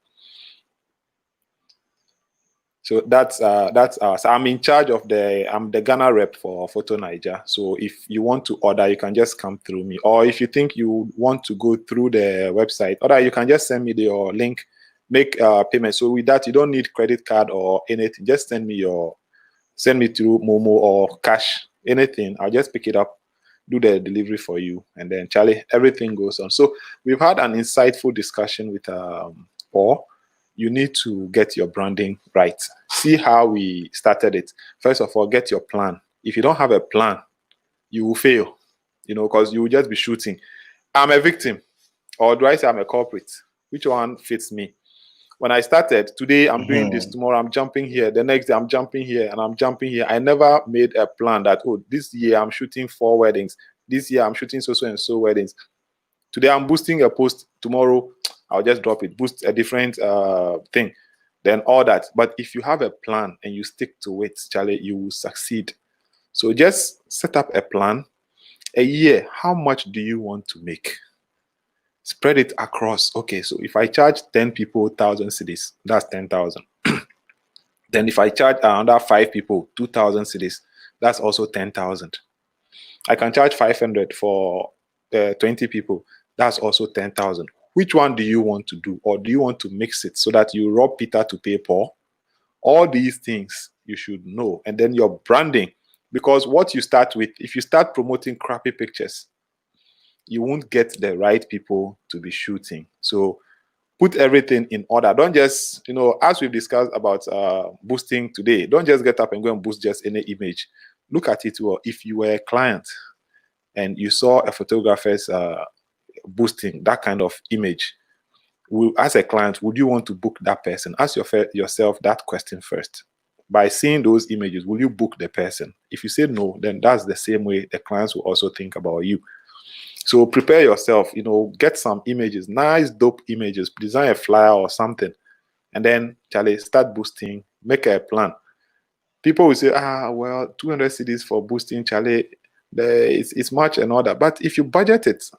So that's so I'm in charge of I'm the Ghana rep for Photo Niger. So if you want to order, you can just come through me. Or if you think you want to go through the website, or you can just send me your link, make payment. So with that, you don't need credit card or anything. Just send me through Momo or cash, anything. I'll just pick it up, do the delivery for you, and then Charlie, everything goes on. So we've had an insightful discussion with Paul. You need to get your branding right. See how we started it. First of all, get your plan. If you don't have a plan, you will fail, because you will just be shooting. I'm a victim, or do I say I'm a culprit? Which one fits me? When I started, today I'm doing this, tomorrow I'm jumping here, the next day I'm jumping here, and I'm jumping here. I never made a plan that, oh, this year I'm shooting 4 weddings. This year I'm shooting so and so weddings. Today I'm boosting a post. Tomorrow I'll just drop it, boost a different thing, then all that. But if you have a plan and you stick to it, Charlie, you will succeed. So just set up a plan A year, how much do you want to make? Spread it across. Okay, so if I charge 10 people 1,000 cedis, that's 10,000. Then if I charge another 5 people 2,000 cedis, that's also 10,000. I can charge 500 for 20 people, that's also 10,000. Which one do you want to do? Or do you want to mix it so that you rob Peter to pay Paul? All these things you should know. And then your branding, because what you start with, if you start promoting crappy pictures, you won't get the right people to be shooting. So put everything in order. Don't just, as we've discussed about boosting today, don't just get up and go and boost just any image. Look at it well. If you were a client and you saw a photographer's boosting that kind of image, as a client, would you want to book that person? Ask yourself that question first. By seeing those images, will you book the person? If you say no, then that's the same way the clients will also think about you. So prepare yourself, get some images, nice, dope images, design a flyer or something, and then, Charlie, start boosting, make a plan. People will say, 200 cedis for boosting, Charlie, it's much and all that. But if you budget it,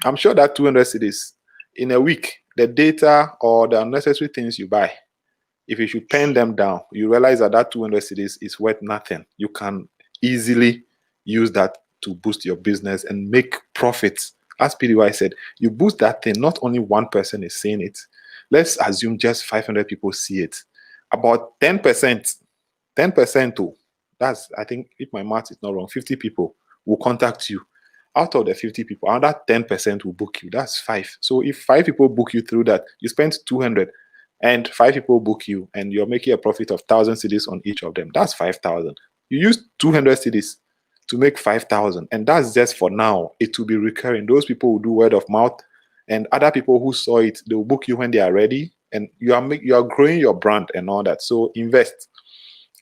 I'm sure that 200 cedis in a week, the data or the unnecessary things you buy, if you should pen them down, you realize that 200 cedis is worth nothing. You can easily use that to boost your business and make profits. As PDY said, you boost that thing, not only one person is seeing it. Let's assume just 500 people see it. About 10% too. That's, I think, if my math is not wrong, 50 people will contact you. Out of the 50 people, another 10% will book you. That's 5. So if 5 people book you through that, you spend 200 and 5 people book you and you're making a profit of 1,000 cedis on each of them. That's 5,000. You use 200 cedis to make 5,000, and that's just for now. It will be recurring. Those people will do word of mouth, and other people who saw it, they will book you when they are ready, and you are growing your brand and all that. So invest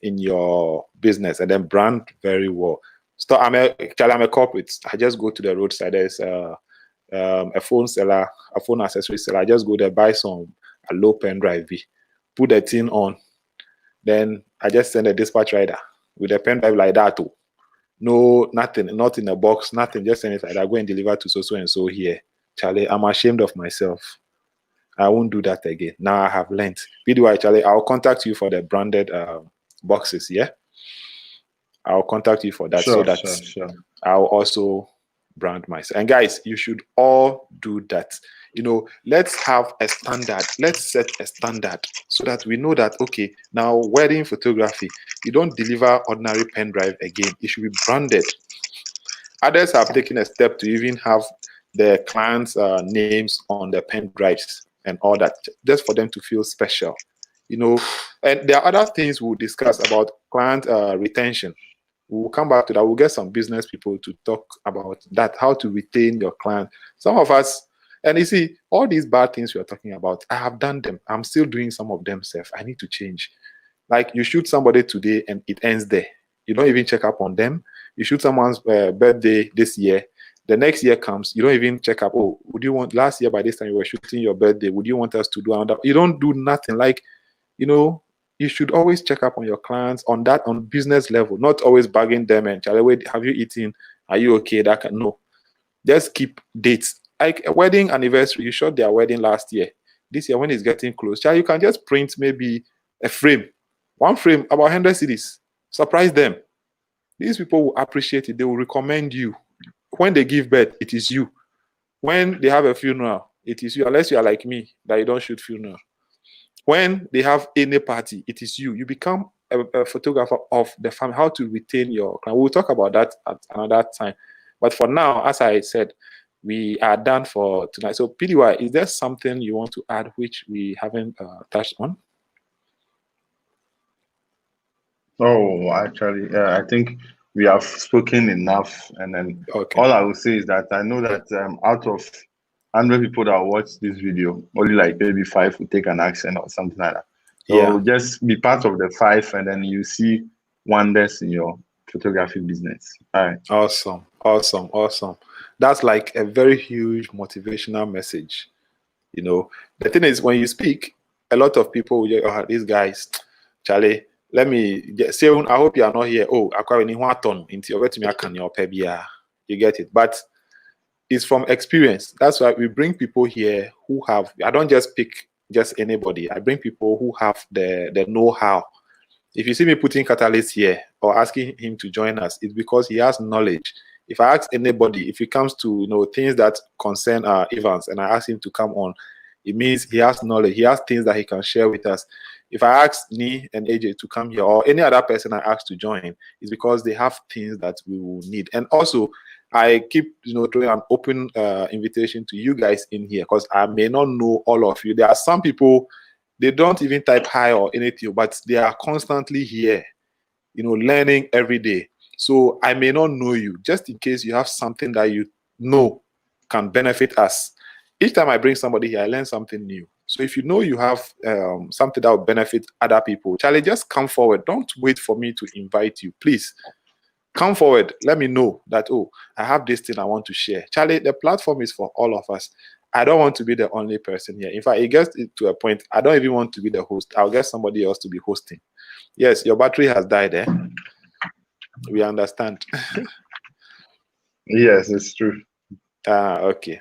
in your business and then brand very well. So I'm a corporate. I just go to the roadside. There's a phone seller, a phone accessory seller. I just go there, buy a low pen drive, put the thing on, then I just send a dispatch rider with a pen drive like that too. No, nothing, not in a box, nothing, just send it like that. Go and deliver to so and so here. Charlie, I'm ashamed of myself. I won't do that again. Now I have learned. PDY, Charlie, I'll contact you for the branded boxes, yeah? I'll contact you for that, so that Sure. I'll also brand myself. And guys, you should all do that. Let's have a standard. Let's set a standard so that we know that, okay, now wedding photography, you don't deliver ordinary pen drive again. It should be branded. Others have taken a step to even have the clients' names on the pen drives and all that, just for them to feel special. And there are other things we'll discuss about client retention. We'll come back to that. We'll get some business people to talk about that, how to retain your client. Some of us, and you see, all these bad things we're talking about, I have done them. I'm still doing some of them, Seth. I need to change. Like, you shoot somebody today and it ends there. You don't even check up on them. You shoot someone's birthday this year. The next year comes, you don't even check up. Oh, would you want, last year by this time you were shooting your birthday, would you want us to do another? You don't do nothing. Like, you should always check up on your clients on business level, not always bugging them and, Charlie, wait, have you eaten? Are you okay? No. Just keep dates. Like a wedding anniversary, you shot their wedding last year. This year, when it's getting close, Charlie, you can just print maybe a frame, one frame, about 100 cedis. Surprise them. These people will appreciate it. They will recommend you. When they give birth, it is you. When they have a funeral, it is you, unless you are like me, that you don't shoot funeral. When they have any party, it is you. You become a photographer of the family, how to retain your client. We'll talk about that at another time. But for now, as I said, we are done for tonight. So PDY, is there something you want to add which we haven't touched on? Oh, actually, I think we have spoken enough. And then all I will say is that I know that out of 100 people that watch this video, only like maybe 5 will take an action or something like that. So just be part of the 5, and then you see wonders in your photography business. All right. Awesome. That's like a very huge motivational message. The thing is, when you speak, a lot of people will say, oh, these guys, Charlie, let me say, I hope you are not here. Oh, I can't into your pebia. You get it? But it's from experience. That's why we bring people here who have, I don't just pick just anybody. I bring people who have the know-how. If you see me putting Catalyst here or asking him to join us, it's because he has knowledge. If I ask anybody, if it comes to things that concern our events, and I ask him to come on, it means he has knowledge. He has things that he can share with us. If I ask Ni and AJ to come here, or any other person I ask to join, it's because they have things that we will need. And also, I keep throwing an open invitation to you guys in here, because I may not know all of you. There are some people, they don't even type hi or anything, but they are constantly here, learning every day. So I may not know you. Just in case you have something that you know can benefit us. Each time I bring somebody here, I learn something new. So if you know you have something that will benefit other people, Charlie, just come forward. Don't wait for me to invite you. Please come forward. Let me know that, oh, I have this thing I want to share. Charlie, the platform is for all of us. I don't want to be the only person here. In fact, it gets to a point, I don't even want to be the host. I'll get somebody else to be hosting. Yes, your battery has died, eh? We understand. Yes, it's true. Okay.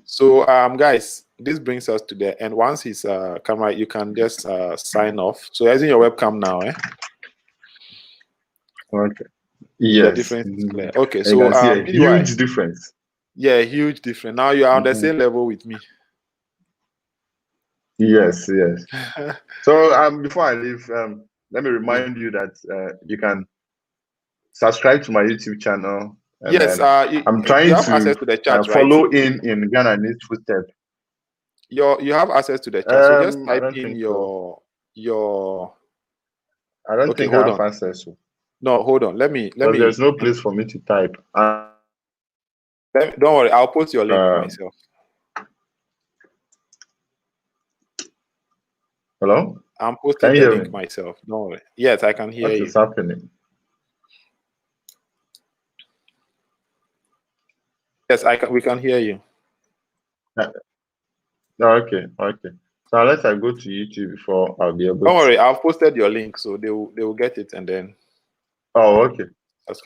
So, guys, this brings us to the end. Once his camera, you can just sign off. So, using your webcam now, eh? Okay. The Yes. difference is clear. Okay, You so can see a PDY. huge difference. Yeah, huge difference. Now you are on the same level with me. Yes. So, before I leave, let me remind you that you can subscribe to my YouTube channel. And yes, I'm you trying have to access to the chat, right? follow in Ghananie footsteps. You have access to the chat, so just I type don't in think so. your. I don't Okay, think I hold have on. access. No, hold on. Let me. There's no place for me to type. Don't worry, I'll post your link myself. Hello? I'm Can posting you the hear link me? myself. Don't worry. Yes, I can hear What you. is happening? Yes, we can hear you. Okay. So unless I go to YouTube before I'll be able Don't to. worry, I've posted your link, so they will get it and then. Oh, okay.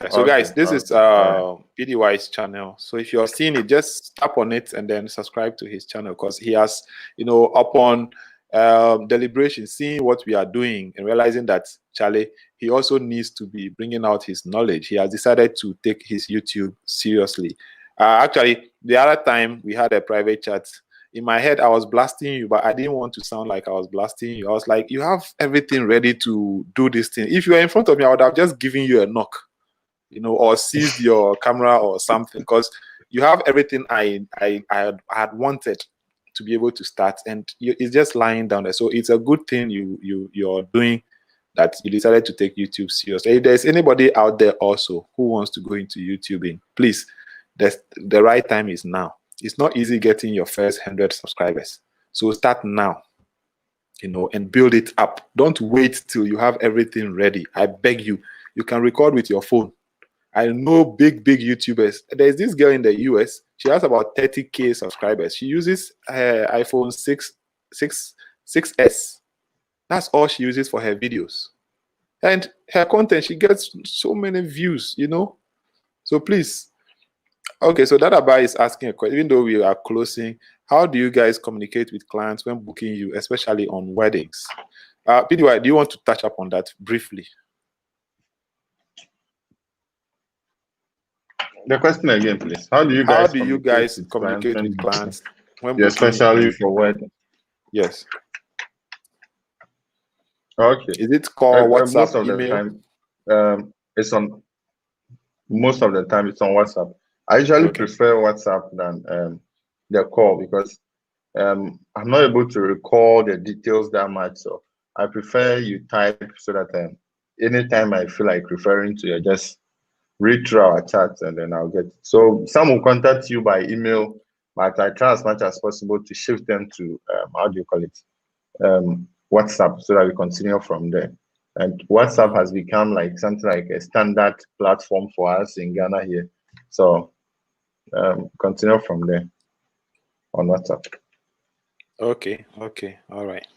So guys, this is Right. PDY's channel. So if you're seeing it, just tap on it and then subscribe to his channel, because he has, upon deliberation, seeing what we are doing and realizing that Charlie, he also needs to be bringing out his knowledge. He has decided to take his YouTube seriously. Actually, the other time we had a private chat, in my head, I was blasting you, but I didn't want to sound like I was blasting you. I was like, you have everything ready to do this thing. If you were in front of me, I would have just given you a knock, or seized your camera or something, because you have everything I had wanted to be able to start, and it's just lying down there. So it's a good thing you're doing, that you decided to take YouTube seriously. If there's anybody out there also who wants to go into YouTubing, please, the right time is now. It's not easy getting your first 100 subscribers. So start now, and build it up. Don't wait till you have everything ready. I beg you. You can record with your phone. I know big YouTubers. There's this girl in the US. She has about 30K subscribers. She uses her iPhone 6S. That's all she uses for her videos. And her content, she gets so many views, So please. Okay, so Dadaba is asking a question. Even though we are closing, how do you guys communicate with clients when booking you, especially on weddings? PDY, do you want to touch up on that briefly? The question again, please. How do you guys communicate with clients when yeah, booking especially for wedding? Yes. Okay. Is it call, WhatsApp, most of email? the time, it's on. Most of the time, it's on WhatsApp. I usually prefer WhatsApp than the call, because I'm not able to recall the details that much. So I prefer you type, so that anytime I feel like referring to you, just read through our chats and then I'll get it. So some will contact you by email, but I try as much as possible to shift them to how do you call it, WhatsApp, so that we continue from there. And WhatsApp has become like something like a standard platform for us in Ghana here. So continue from there on WhatsApp. Okay, all right.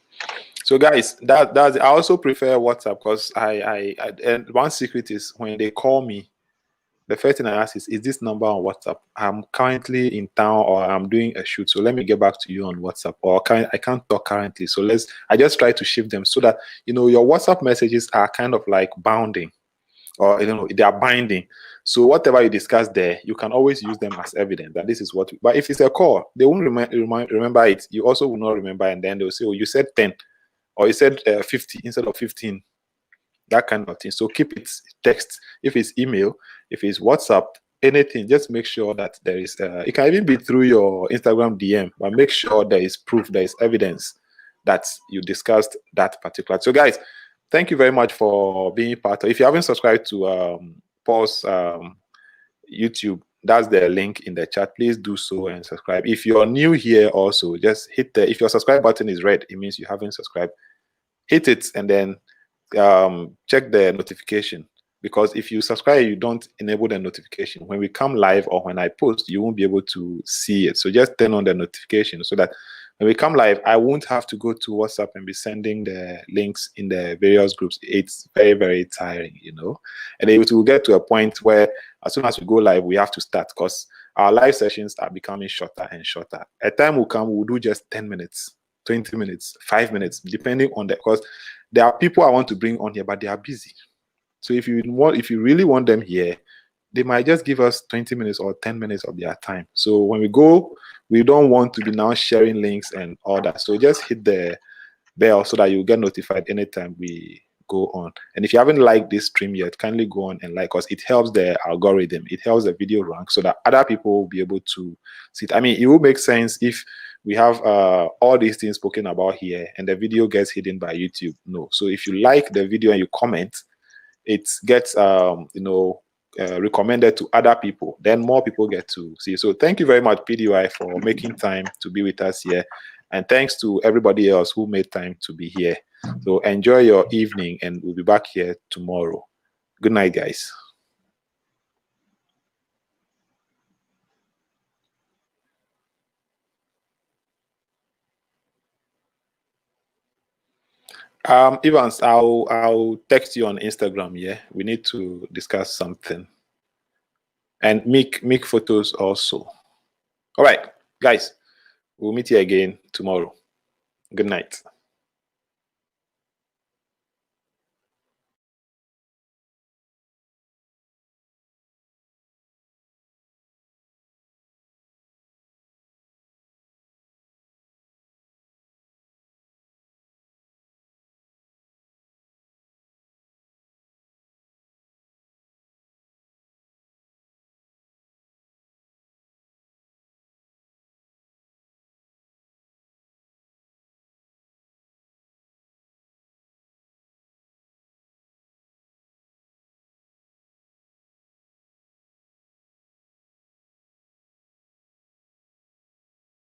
So guys, that's I also prefer WhatsApp, because I and one secret is, when they call me, the first thing I ask is this number on WhatsApp? I'm currently in town or I'm doing a shoot, so let me get back to you on WhatsApp. Or I can't talk currently, so I just try to shift them so that, you know, your WhatsApp messages are kind of like bounding, or I don't know, they are binding. So whatever you discuss there, you can always use them as evidence that this is what. But if it's a call, they won't remember it. You also will not remember, and then they'll say, "Oh, you said 10, or you said 50 instead of 15." That kind of thing. So keep it text. If it's email, if it's WhatsApp, anything, just make sure that there is. It can even be through your Instagram DM, but make sure there is proof, there is evidence that you discussed that particular. So, guys, thank you very much for being part of. If you haven't subscribed to Paul's YouTube, that's the link in the chat. Please do so and subscribe. If you're new here, also just hit if your subscribe button is red, it means you haven't subscribed. Hit it and then check the notification, because if you subscribe, you don't enable the notification. When we come live or when I post, you won't be able to see it. So just turn on the notification so that when we come live, I won't have to go to WhatsApp and be sending the links in the various groups. It's very, very tiring, you know. And it will get to a point where as soon as we go live, we have to start, because our live sessions are becoming shorter and shorter. A time will come, we'll do just 10 minutes, 20 minutes, 5 minutes, depending on the, because there are people I want to bring on here, but they are busy. So if you really want them here, they might just give us 20 minutes or 10 minutes of their time. So when we go, we don't want to be now sharing links and all that. So just hit the bell so that you get notified anytime we go on. And if you haven't liked this stream yet, kindly go on and like us. It helps the algorithm. It helps the video rank so that other people will be able to see it. I mean, it will make sense if we have all these things spoken about here and the video gets hidden by YouTube. No. So if you like the video and you comment, it gets recommended to other people. Then more people get to see. So thank you very much, PDY, for making time to be with us here. And thanks to everybody else who made time to be here. So enjoy your evening, and we'll be back here tomorrow. Good night, guys. Evans, I'll text you on Instagram. Yeah, we need to discuss something, and make photos also. All right, guys, we'll meet you again tomorrow. Good night.